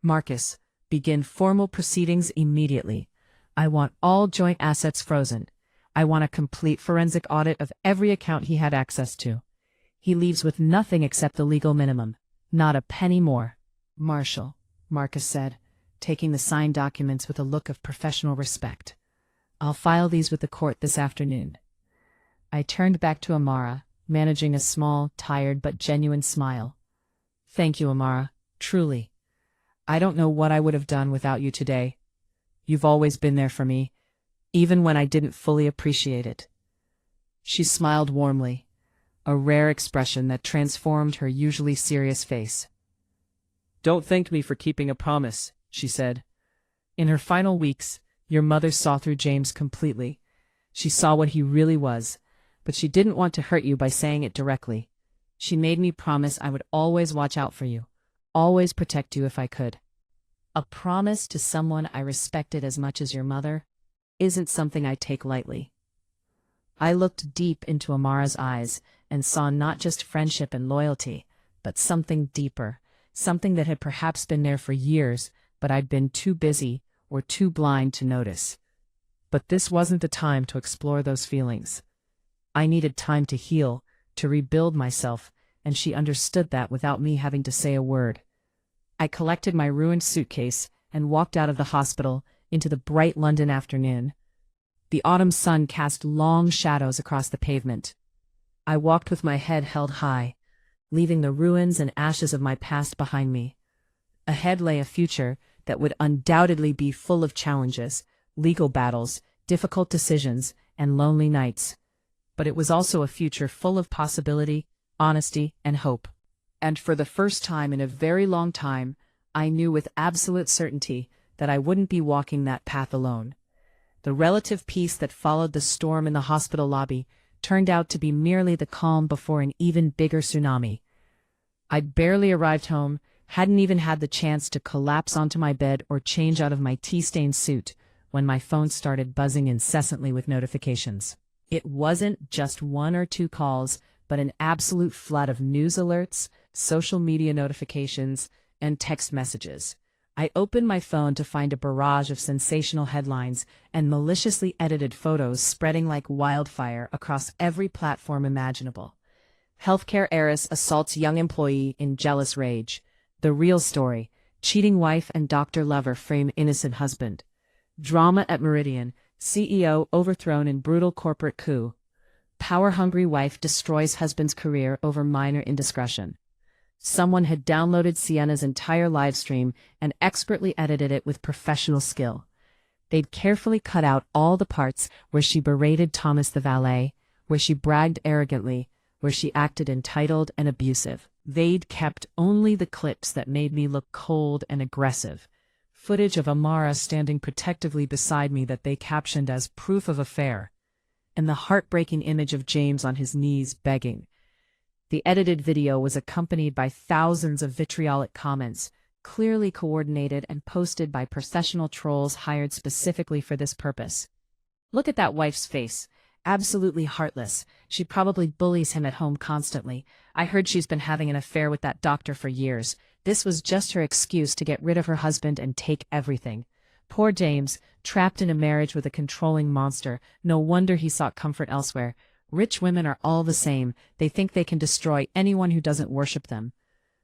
"Marcus, begin formal proceedings immediately. I want all joint assets frozen. I want a complete forensic audit of every account he had access to. He leaves with nothing except the legal minimum, not a penny more." "Marshall," Marcus said, taking the signed documents with a look of professional respect. "I'll file these with the court this afternoon." I turned back to Amara, managing a small, tired but genuine smile. "Thank you, Amara, truly. I don't know what I would have done without you today. You've always been there for me, even when I didn't fully appreciate it." She smiled warmly, a rare expression that transformed her usually serious face. "Don't thank me for keeping a promise," she said. "In her final weeks, your mother saw through James completely. She saw what he really was, but she didn't want to hurt you by saying it directly. She made me promise I would always watch out for you, always protect you if I could. A promise to someone I respected as much as your mother isn't something I take lightly." I looked deep into Amara's eyes and saw not just friendship and loyalty, but something deeper, something that had perhaps been there for years, but I'd been too busy or too blind to notice. But this wasn't the time to explore those feelings. I needed time to heal, to rebuild myself, and she understood that without me having to say a word. I collected my ruined suitcase and walked out of the hospital into the bright London afternoon. The autumn sun cast long shadows across the pavement. I walked with my head held high, leaving the ruins and ashes of my past behind me. Ahead lay a future that would undoubtedly be full of challenges, legal battles, difficult decisions, and lonely nights. But it was also a future full of possibility, honesty, and hope. And for the first time in a very long time, I knew with absolute certainty that I wouldn't be walking that path alone. The relative peace that followed the storm in the hospital lobby turned out to be merely the calm before an even bigger tsunami. I'd barely arrived home, hadn't even had the chance to collapse onto my bed or change out of my tea-stained suit, when my phone started buzzing incessantly with notifications. It wasn't just one or two calls, but an absolute flood of news alerts, social media notifications, and text messages. I opened my phone to find a barrage of sensational headlines and maliciously edited photos spreading like wildfire across every platform imaginable. Healthcare heiress assaults young employee in jealous rage. The real story: cheating wife and doctor lover frame innocent husband. Drama at Meridian: CEO overthrown in brutal corporate coup. Power-hungry wife destroys husband's career over minor indiscretion. Someone had downloaded Sienna's entire livestream and expertly edited it with professional skill. They'd carefully cut out all the parts where she berated Thomas the valet, where she bragged arrogantly, where she acted entitled and abusive. They'd kept only the clips that made me look cold and aggressive. Footage of Amara standing protectively beside me that they captioned as proof of affair, and the heartbreaking image of James on his knees begging. The edited video was accompanied by thousands of vitriolic comments, clearly coordinated and posted by professional trolls hired specifically for this purpose. Look at that wife's face. Absolutely heartless. She probably bullies him at home constantly. I heard she's been having an affair with that doctor for years. This was just her excuse to get rid of her husband and take everything. Poor James, trapped in a marriage with a controlling monster. No wonder he sought comfort elsewhere. Rich women are all the same. They think they can destroy anyone who doesn't worship them.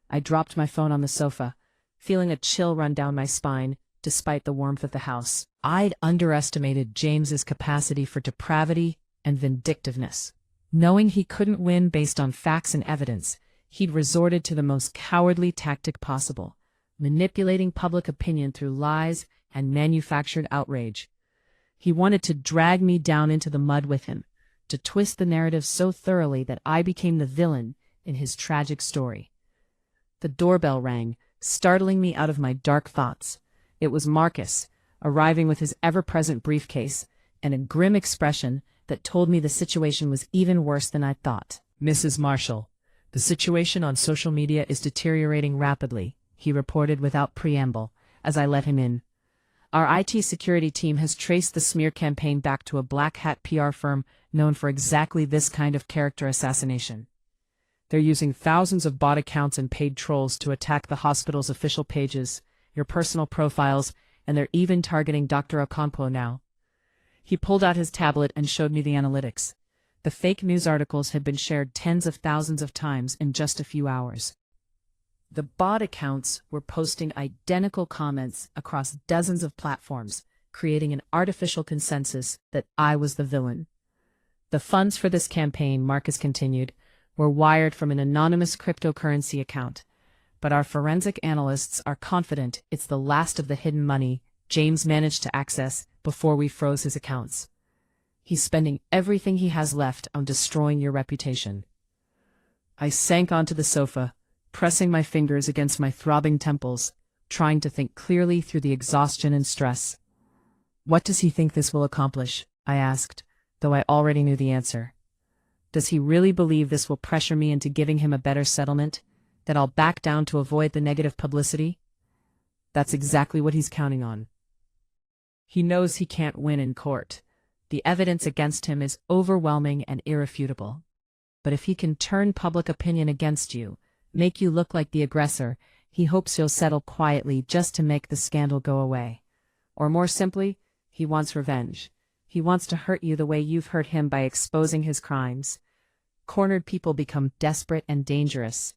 I dropped my phone on the sofa, feeling a chill run down my spine, despite the warmth of the house. I'd underestimated James's capacity for depravity and vindictiveness. Knowing he couldn't win based on facts and evidence, he'd resorted to the most cowardly tactic possible: manipulating public opinion through lies and manufactured outrage. He wanted to drag me down into the mud with him, to twist the narrative so thoroughly that I became the villain in his tragic story. The doorbell rang, startling me out of my dark thoughts. It was Marcus, arriving with his ever-present briefcase and a grim expression that told me the situation was even worse than I thought. "Mrs. Marshall, the situation on social media is deteriorating rapidly," he reported without preamble, as I let him in. "Our IT security team has traced the smear campaign back to a black hat PR firm known for exactly this kind of character assassination. They're using thousands of bot accounts and paid trolls to attack the hospital's official pages, your personal profiles, and they're even targeting Dr. Okonkwo now." He pulled out his tablet and showed me the analytics. The fake news articles had been shared tens of thousands of times in just a few hours. The bot accounts were posting identical comments across dozens of platforms, creating an artificial consensus that I was the villain. "The funds for this campaign," Marcus continued, "were wired from an anonymous cryptocurrency account, but our forensic analysts are confident it's the last of the hidden money James managed to access before we froze his accounts. He's spending everything he has left on destroying your reputation." I sank onto the sofa, pressing my fingers against my throbbing temples, trying to think clearly through the exhaustion and stress. "What does he think this will accomplish?" I asked, though I already knew the answer. "Does he really believe this will pressure me into giving him a better settlement, that I'll back down to avoid the negative publicity?" "That's exactly what he's counting on. He knows he can't win in court. The evidence against him is overwhelming and irrefutable. But if he can turn public opinion against you, make you look like the aggressor, he hopes you'll settle quietly just to make the scandal go away. Or more simply, he wants revenge. He wants to hurt you the way you've hurt him by exposing his crimes." Cornered people become desperate and dangerous.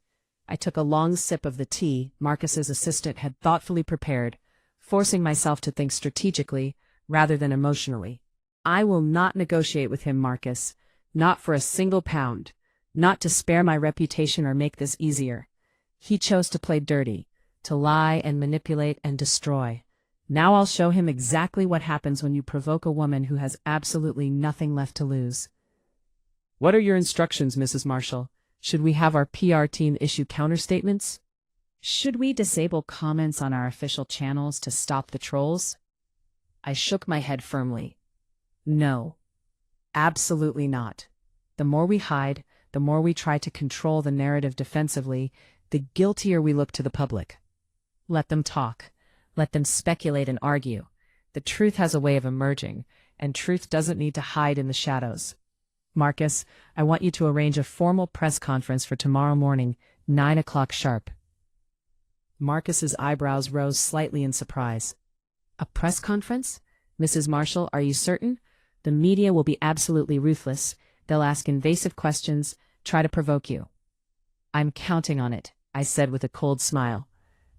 I took a long sip of the tea Marcus's assistant had thoughtfully prepared, forcing myself to think strategically rather than emotionally. "I will not negotiate with him, Marcus. Not for a single pound. Not to spare my reputation or make this easier. He chose to play dirty, to lie and manipulate and destroy. Now I'll show him exactly what happens when you provoke a woman who has absolutely nothing left to lose." "What are your instructions, Mrs. Marshall? Should we have our PR team issue counterstatements?" Should we disable comments on our official channels to stop the trolls? I shook my head firmly. No, absolutely not. The more we hide, the more we try to control the narrative defensively, the guiltier we look to the public. Let them talk. Let them speculate and argue. The truth has a way of emerging, and truth doesn't need to hide in the shadows. Marcus, I want you to arrange a formal press conference for tomorrow morning, 9 o'clock sharp. Marcus's eyebrows rose slightly in surprise. A press conference? Mrs. Marshall, are you certain? The media will be absolutely ruthless. They'll ask invasive questions, try to provoke you. I'm counting on it, I said with a cold smile.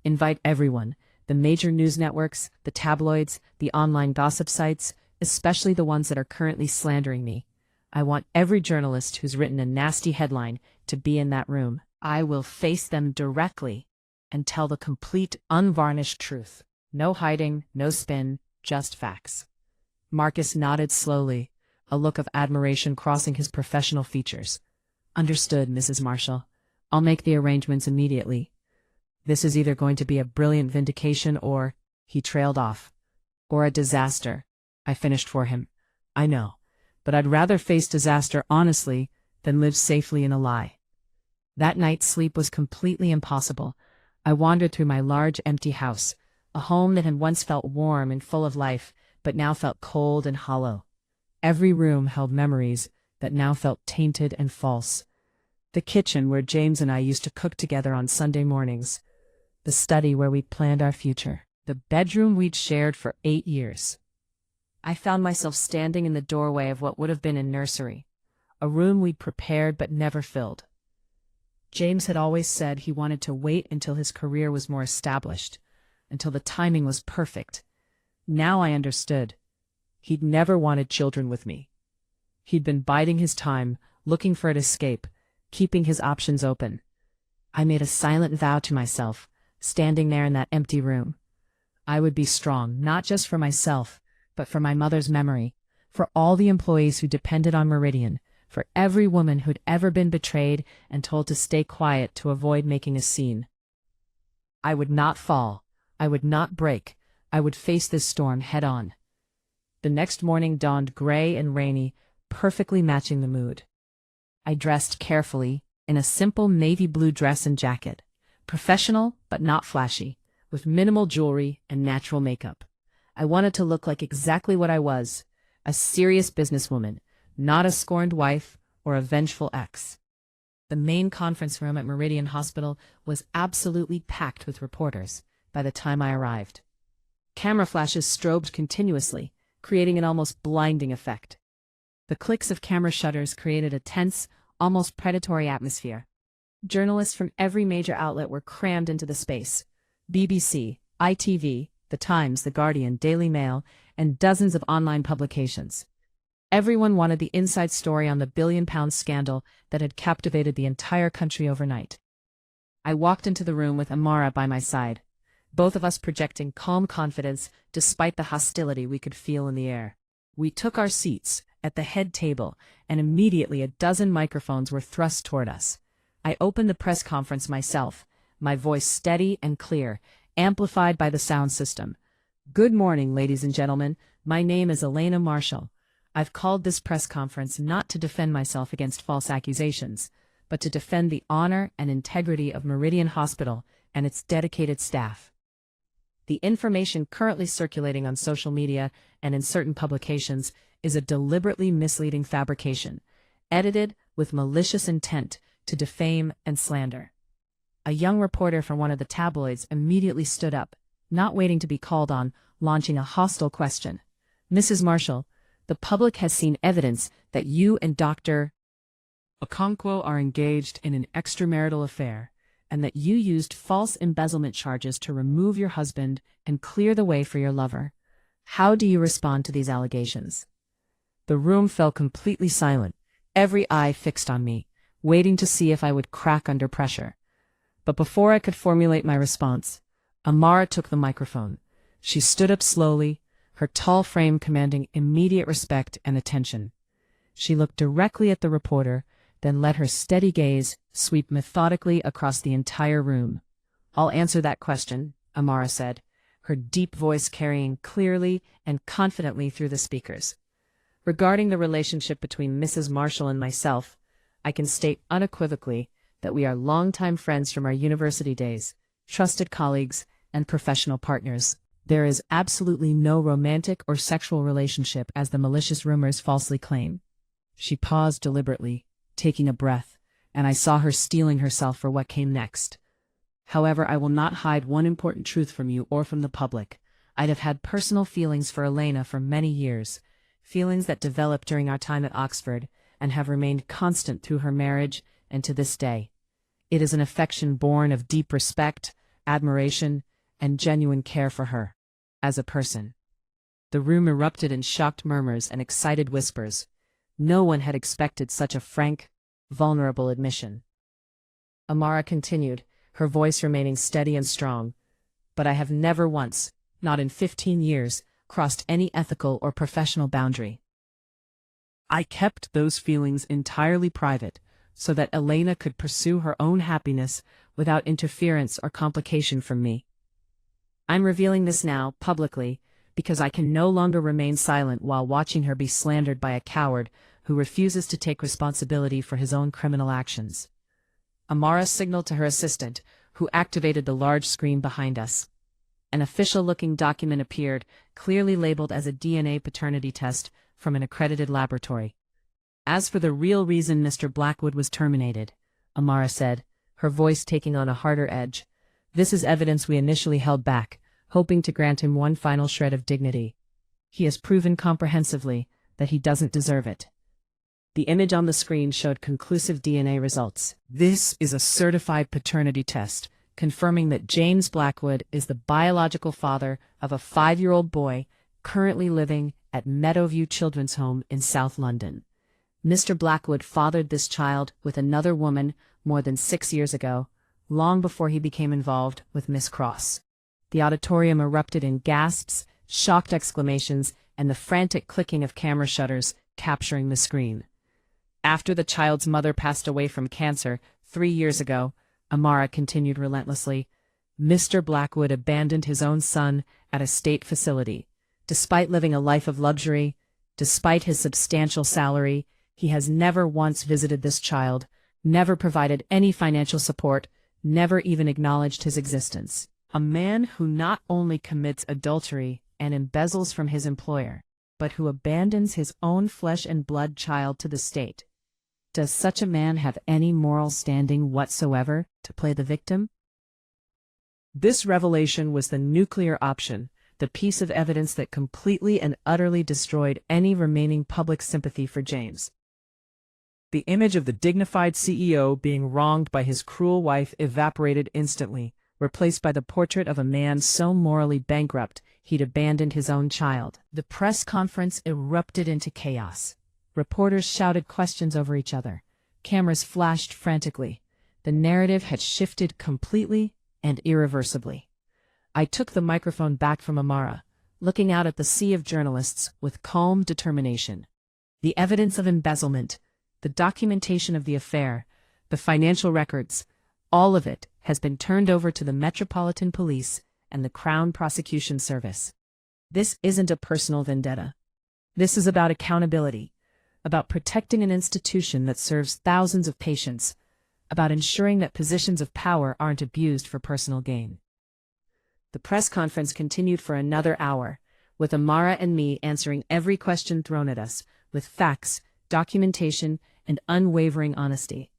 Invite everyone, the major news networks, the tabloids, the online gossip sites, especially the ones that are currently slandering me. I want every journalist who's written a nasty headline to be in that room. I will face them directly and tell the complete, unvarnished truth. No hiding, no spin, just facts. Marcus nodded slowly, a look of admiration crossing his professional features. Understood, Mrs. Marshall. I'll make the arrangements immediately. This is either going to be a brilliant vindication or, he trailed off, or a disaster. I finished for him. I know, but I'd rather face disaster honestly than live safely in a lie. That night sleep was completely impossible. I wandered through my large empty house, a home that had once felt warm and full of life, but now felt cold and hollow. Every room held memories that now felt tainted and false. The kitchen where James and I used to cook together on Sunday mornings. The study where we planned our future. The bedroom we'd shared for 8 years. I found myself standing in the doorway of what would have been a nursery, a room we'd prepared but never filled. James had always said he wanted to wait until his career was more established, until the timing was perfect. Now I understood. He'd never wanted children with me. He'd been biding his time, looking for an escape, keeping his options open. I made a silent vow to myself, standing there in that empty room. I would be strong, not just for myself, but for my mother's memory, for all the employees who depended on Meridian, for every woman who'd ever been betrayed and told to stay quiet to avoid making a scene. I would not fall. I would not break. I would face this storm head on. The next morning dawned gray and rainy, perfectly matching the mood. I dressed carefully, in a simple navy blue dress and jacket, professional but not flashy, with minimal jewelry and natural makeup. I wanted to look like exactly what I was, a serious businesswoman, not a scorned wife or a vengeful ex. The main conference room at Meridian Hospital was absolutely packed with reporters by the time I arrived. Camera flashes strobed continuously, creating an almost blinding effect. The clicks of camera shutters created a tense, almost predatory atmosphere. Journalists from every major outlet were crammed into the space. BBC, ITV, The Times, The Guardian, Daily Mail, and dozens of online publications. Everyone wanted the inside story on the billion-pound scandal that had captivated the entire country overnight. I walked into the room with Amara by my side, both of us projecting calm confidence despite the hostility we could feel in the air. We took our seats at the head table, and immediately a dozen microphones were thrust toward us. I opened the press conference myself, my voice steady and clear, amplified by the sound system. Good morning, ladies and gentlemen. My name is Elena Marshall. I've called this press conference not to defend myself against false accusations, but to defend the honor and integrity of Meridian Hospital and its dedicated staff. The information currently circulating on social media and in certain publications is a deliberately misleading fabrication, edited with malicious intent to defame and slander. A young reporter from one of the tabloids immediately stood up, not waiting to be called on, launching a hostile question. Mrs. Marshall, the public has seen evidence that you and Dr. Okonkwo are engaged in an extramarital affair, and that you used false embezzlement charges to remove your husband and clear the way for your lover. How do you respond to these allegations? The room fell completely silent, every eye fixed on me, waiting to see if I would crack under pressure. But before I could formulate my response, Amara took the microphone. She stood up slowly, her tall frame commanding immediate respect and attention. She looked directly at the reporter, then let her steady gaze sweep methodically across the entire room. I'll answer that question, Amara said, her deep voice carrying clearly and confidently through the speakers. Regarding the relationship between Mrs. Marshall and myself, I can state unequivocally that we are longtime friends from our university days, trusted colleagues, and professional partners. There is absolutely no romantic or sexual relationship as the malicious rumors falsely claim. She paused deliberately, taking a breath, and I saw her steeling herself for what came next. However, I will not hide one important truth from you or from the public. I'd have had personal feelings for Elena for many years, feelings that developed during our time at Oxford and have remained constant through her marriage and to this day. It is an affection born of deep respect, admiration, and genuine care for her as a person. The room erupted in shocked murmurs and excited whispers. No one had expected such a frank, vulnerable admission. Amara continued, her voice remaining steady and strong. But I have never once, not in 15 years, crossed any ethical or professional boundary. I kept those feelings entirely private, so that Elena could pursue her own happiness without interference or complication from me. I'm revealing this now, publicly, because I can no longer remain silent while watching her be slandered by a coward who refuses to take responsibility for his own criminal actions. Amara signaled to her assistant, who activated the large screen behind us. An official-looking document appeared, clearly labeled as a DNA paternity test from an accredited laboratory. As for the real reason Mr. Blackwood was terminated, Amara said, her voice taking on a harder edge, this is evidence we initially held back, hoping to grant him one final shred of dignity. He has proven comprehensively that he doesn't deserve it. The image on the screen showed conclusive DNA results. This is a certified paternity test, confirming that James Blackwood is the biological father of a 5-year-old boy currently living at Meadowview Children's Home in South London. Mr. Blackwood fathered this child with another woman more than 6 years ago, long before he became involved with Miss Cross. The auditorium erupted in gasps, shocked exclamations, and the frantic clicking of camera shutters capturing the screen. After the child's mother passed away from cancer 3 years ago, Amara continued relentlessly, Mr. Blackwood abandoned his own son at a state facility. Despite living a life of luxury, despite his substantial salary, he has never once visited this child, never provided any financial support, never even acknowledged his existence. A man who not only commits adultery and embezzles from his employer, but who abandons his own flesh and blood child to the state. Does such a man have any moral standing whatsoever to play the victim? This revelation was the nuclear option, the piece of evidence that completely and utterly destroyed any remaining public sympathy for James. The image of the dignified CEO being wronged by his cruel wife evaporated instantly, replaced by the portrait of a man so morally bankrupt he'd abandoned his own child. The press conference erupted into chaos. Reporters shouted questions over each other. Cameras flashed frantically. The narrative had shifted completely and irreversibly. I took the microphone back from Amara, looking out at the sea of journalists with calm determination. The evidence of embezzlement, the documentation of the affair, the financial records, all of it has been turned over to the Metropolitan Police and the Crown Prosecution Service. This isn't a personal vendetta. This is about accountability, about protecting an institution that serves thousands of patients, about ensuring that positions of power aren't abused for personal gain. The press conference continued for another hour, with Amara and me answering every question thrown at us, with facts, documentation, and unwavering honesty.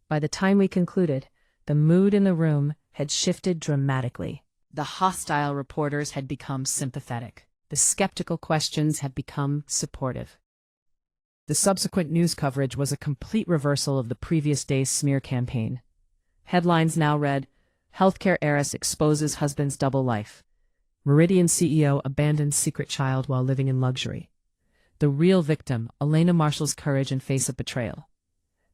By the time we concluded, the mood in the room had shifted dramatically. The hostile reporters had become sympathetic. The skeptical questions had become supportive. The subsequent news coverage was a complete reversal of the previous day's smear campaign. Headlines now read, Healthcare heiress exposes husband's double life. Meridian CEO abandons secret child while living in luxury. The real victim, Elena Marshall's courage and face of betrayal.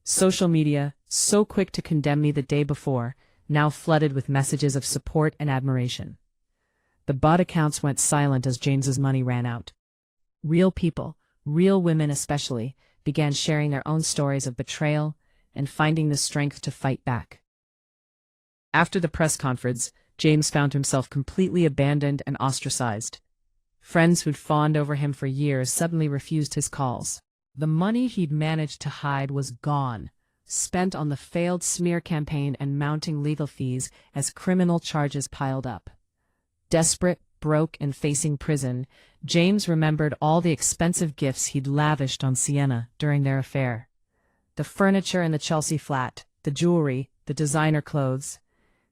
Social media, so quick to condemn me the day before, now flooded with messages of support and admiration. The bot accounts went silent as James's money ran out. Real people, real women especially, began sharing their own stories of betrayal and finding the strength to fight back. After the press conference, James found himself completely abandoned and ostracized. Friends who'd fawned over him for years suddenly refused his calls. The money he'd managed to hide was gone, spent on the failed smear campaign and mounting legal fees as criminal charges piled up. Desperate, broke, and facing prison, James remembered all the expensive gifts he'd lavished on Sienna during their affair. The furniture in the Chelsea flat, the jewelry, the designer clothes.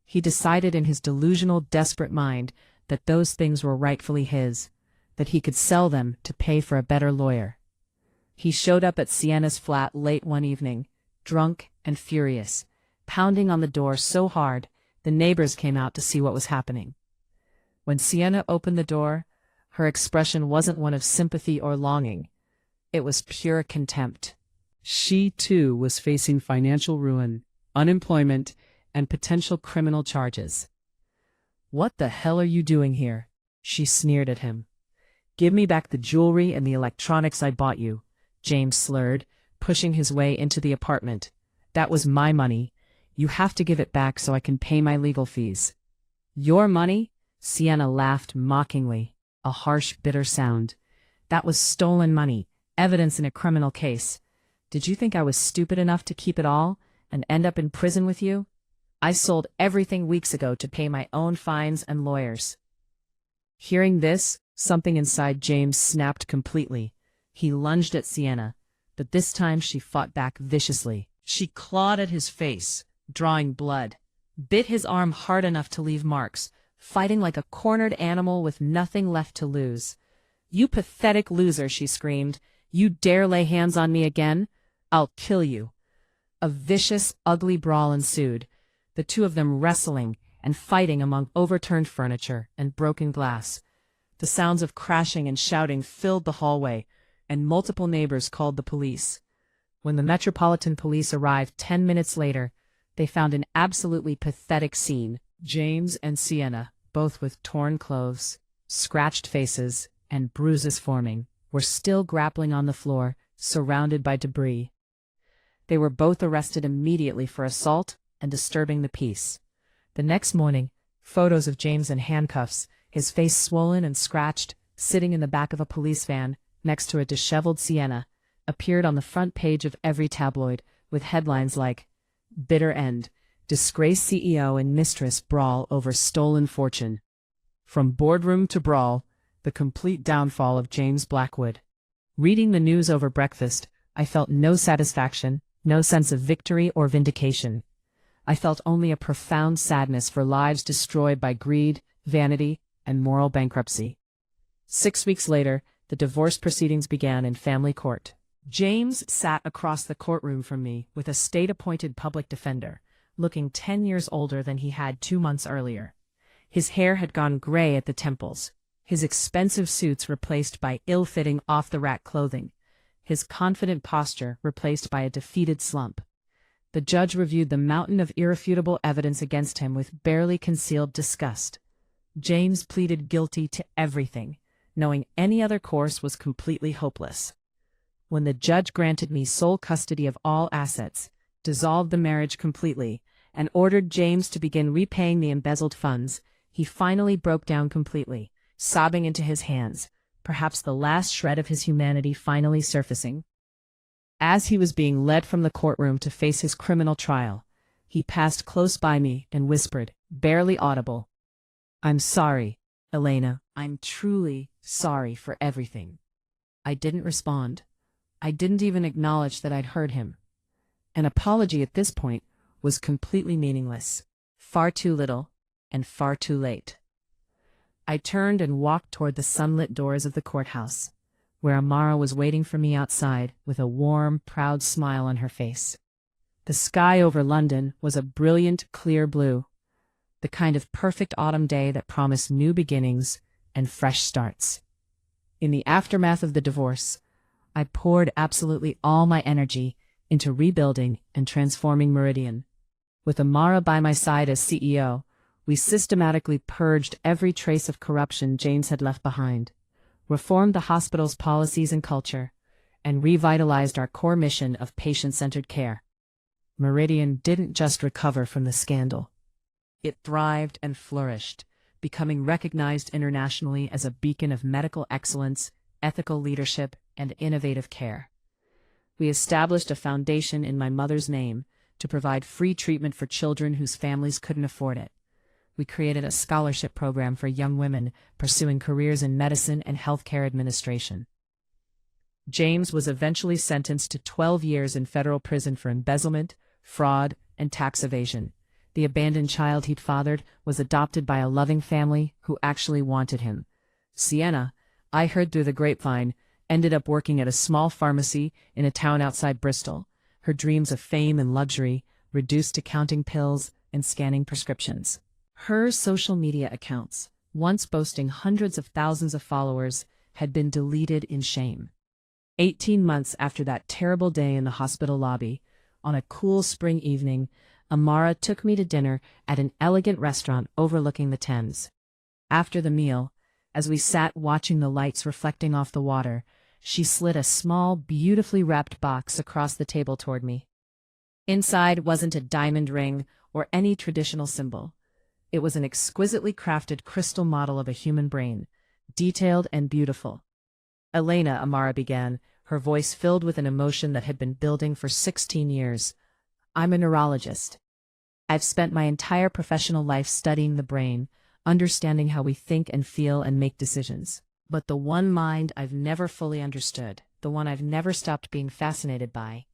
He decided in his delusional, desperate mind that those things were rightfully his, that he could sell them to pay for a better lawyer. He showed up at Sienna's flat late one evening, drunk and furious, pounding on the door so hard the neighbors came out to see what was happening. When Sienna opened the door, her expression wasn't one of sympathy or longing. It was pure contempt. She, too, was facing financial ruin, unemployment, and potential criminal charges. "What the hell are you doing here?" she sneered at him. "Give me back the jewelry and the electronics I bought you," James slurred, pushing his way into the apartment. "That was my money. You have to give it back so I can pay my legal fees." "Your money?" Sienna laughed mockingly, a harsh, bitter sound. "That was stolen money, evidence in a criminal case. Did you think I was stupid enough to keep it all and end up in prison with you? I sold everything weeks ago to pay my own fines and lawyers." Hearing this, something inside James snapped completely. He lunged at Sienna, but this time she fought back viciously. She clawed at his face, drawing blood, bit his arm hard enough to leave marks, fighting like a cornered animal with nothing left to lose. "You pathetic loser," she screamed. "You dare lay hands on me again? I'll kill you." A vicious, ugly brawl ensued, the two of them wrestling and fighting among overturned furniture and broken glass. The sounds of crashing and shouting filled the hallway, and multiple neighbors called the police. When the Metropolitan Police arrived 10 minutes later, they found an absolutely pathetic scene. James and Sienna, both with torn clothes, scratched faces, and bruises forming, were still grappling on the floor, surrounded by debris. They were both arrested immediately for assault and disturbing the peace. The next morning, photos of James in handcuffs, his face swollen and scratched, sitting in the back of a police van next to a disheveled Sienna, appeared on the front page of every tabloid, with headlines like, "Bitter End, Disgraced CEO and Mistress Brawl Over Stolen Fortune." From boardroom to brawl, the complete downfall of James Blackwood. Reading the news over breakfast, I felt no satisfaction, no sense of victory or vindication. I felt only a profound sadness for lives destroyed by greed, vanity, and moral bankruptcy. 6 weeks later, the divorce proceedings began in family court. James sat across the courtroom from me with a state-appointed public defender, looking 10 years older than he had 2 months earlier. His hair had gone gray at the temples, his expensive suits replaced by ill-fitting off-the-rack clothing, his confident posture replaced by a defeated slump. The judge reviewed the mountain of irrefutable evidence against him with barely concealed disgust. James pleaded guilty to everything, knowing any other course was completely hopeless. When the judge granted me sole custody of all assets, dissolved the marriage completely, and ordered James to begin repaying the embezzled funds, he finally broke down completely, sobbing into his hands, perhaps the last shred of his humanity finally surfacing. As he was being led from the courtroom to face his criminal trial, he passed close by me and whispered, barely audible, "I'm sorry, Elena. I'm truly sorry for everything." I didn't respond. I didn't even acknowledge that I'd heard him. An apology at this point was completely meaningless. Far too little, and far too late. I turned and walked toward the sunlit doors of the courthouse, where Amara was waiting for me outside with a warm, proud smile on her face. The sky over London was a brilliant, clear blue, the kind of perfect autumn day that promised new beginnings and fresh starts. In the aftermath of the divorce, I poured absolutely all my energy into rebuilding and transforming Meridian. With Amara by my side as CEO, we systematically purged every trace of corruption James had left behind, reformed the hospital's policies and culture, and revitalized our core mission of patient-centered care. Meridian didn't just recover from the scandal. It thrived and flourished, becoming recognized internationally as a beacon of medical excellence, ethical leadership, and innovative care. We established a foundation in my mother's name to provide free treatment for children whose families couldn't afford it. We created a scholarship program for young women pursuing careers in medicine and healthcare administration. James was eventually sentenced to 12 years in federal prison for embezzlement, fraud, and tax evasion. The abandoned child he'd fathered was adopted by a loving family who actually wanted him. Sienna, I heard through the grapevine, ended up working at a small pharmacy in a town outside Bristol. Her dreams of fame and luxury reduced to counting pills and scanning prescriptions. Her social media accounts, once boasting hundreds of thousands of followers, had been deleted in shame. 18 months after that terrible day in the hospital lobby, on a cool spring evening, Amara took me to dinner at an elegant restaurant overlooking the Thames. After the meal, as we sat watching the lights reflecting off the water, she slid a small, beautifully wrapped box across the table toward me. Inside wasn't a diamond ring or any traditional symbol. It was an exquisitely crafted crystal model of a human brain, detailed and beautiful. Elena, Amara began, her voice filled with an emotion that had been building for 16 years. I'm a neurologist. I've spent my entire professional life studying the brain, understanding how we think and feel and make decisions. But the one mind I've never fully understood, the one I've never stopped being fascinated by,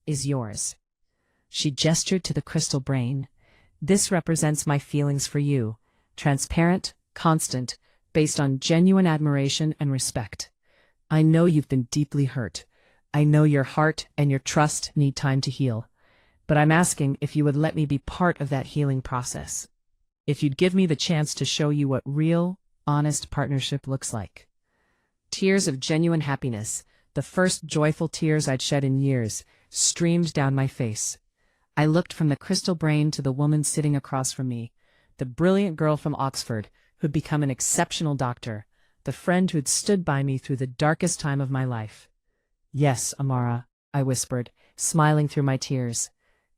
is yours. She gestured to the crystal brain. This represents my feelings for you, transparent, constant, based on genuine admiration and respect. I know you've been deeply hurt. I know your heart and your trust need time to heal. But I'm asking if you would let me be part of that healing process. If you'd give me the chance to show you what real, honest partnership looks like. Tears of genuine happiness, the first joyful tears I'd shed in years, streamed down my face. I looked from the crystal brain to the woman sitting across from me, the brilliant girl from Oxford who'd become an exceptional doctor, the friend who'd stood by me through the darkest time of my life. Yes, Amara, I whispered, smiling through my tears.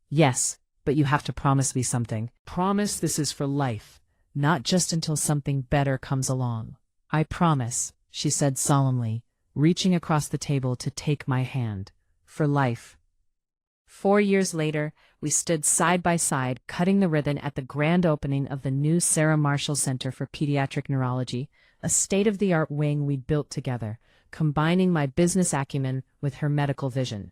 Yes, but you have to promise me something. Promise this is for life, not just until something better comes along. I promise, she said solemnly, reaching across the table to take my hand. For life. 4 years later, we stood side by side, cutting the ribbon at the grand opening of the new Sarah Marshall Center for Pediatric Neurology, a state-of-the-art wing we'd built together, combining my business acumen with her medical vision.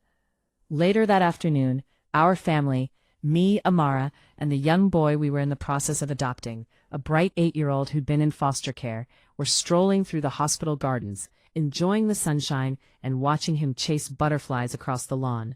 Later that afternoon, our family, me, Amara, and the young boy we were in the process of adopting, a bright 8-year-old who'd been in foster care, were strolling through the hospital gardens, enjoying the sunshine and watching him chase butterflies across the lawn.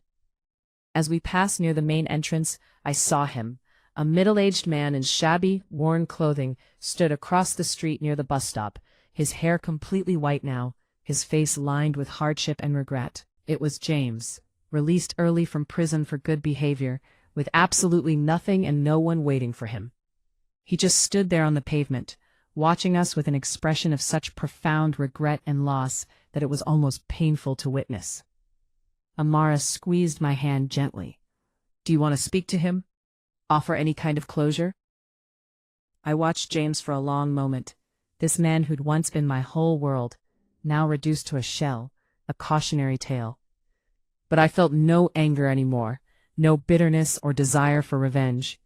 As we passed near the main entrance, I saw him. A middle-aged man in shabby, worn clothing stood across the street near the bus stop, his hair completely white now, his face lined with hardship and regret. It was James, released early from prison for good behavior, with absolutely nothing and no one waiting for him. He just stood there on the pavement, watching us with an expression of such profound regret and loss that it was almost painful to witness. Amara squeezed my hand gently. Do you want to speak to him? Offer any kind of closure? I watched James for a long moment, this man who'd once been my whole world, now reduced to a shell, a cautionary tale. But I felt no anger anymore, no bitterness or desire for revenge.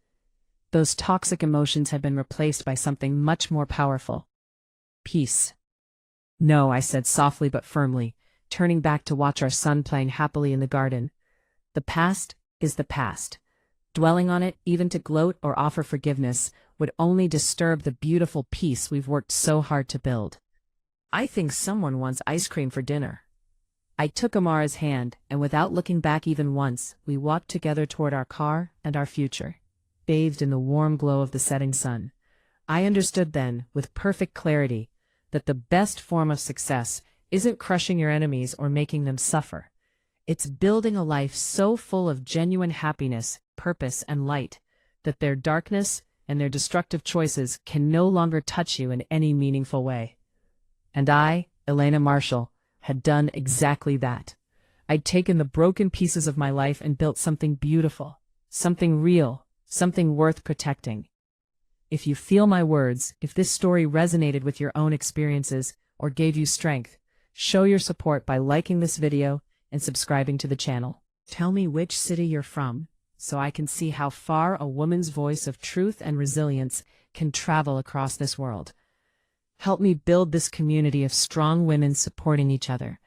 Those toxic emotions had been replaced by something much more powerful. Peace. No, I said softly but firmly, turning back to watch our son playing happily in the garden. The past is the past. Dwelling on it, even to gloat or offer forgiveness, would only disturb the beautiful peace we've worked so hard to build. I think someone wants ice cream for dinner. I took Amara's hand, and without looking back even once, we walked together toward our car and our future, bathed in the warm glow of the setting sun. I understood then, with perfect clarity, that the best form of success isn't crushing your enemies or making them suffer. It's building a life so full of genuine happiness, purpose, and light, that their darkness and their destructive choices can no longer touch you in any meaningful way. And I, Elena Marshall, had done exactly that. I'd taken the broken pieces of my life and built something beautiful, something real, something worth protecting. If you feel my words, if this story resonated with your own experiences or gave you strength, show your support by liking this video and subscribing to the channel. Tell me which city you're from, so I can see how far a woman's voice of truth and resilience can travel across this world. Help me build this community of strong women supporting each other,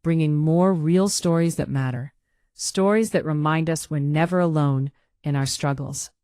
bringing more real stories that matter, stories that remind us we're never alone in our struggles.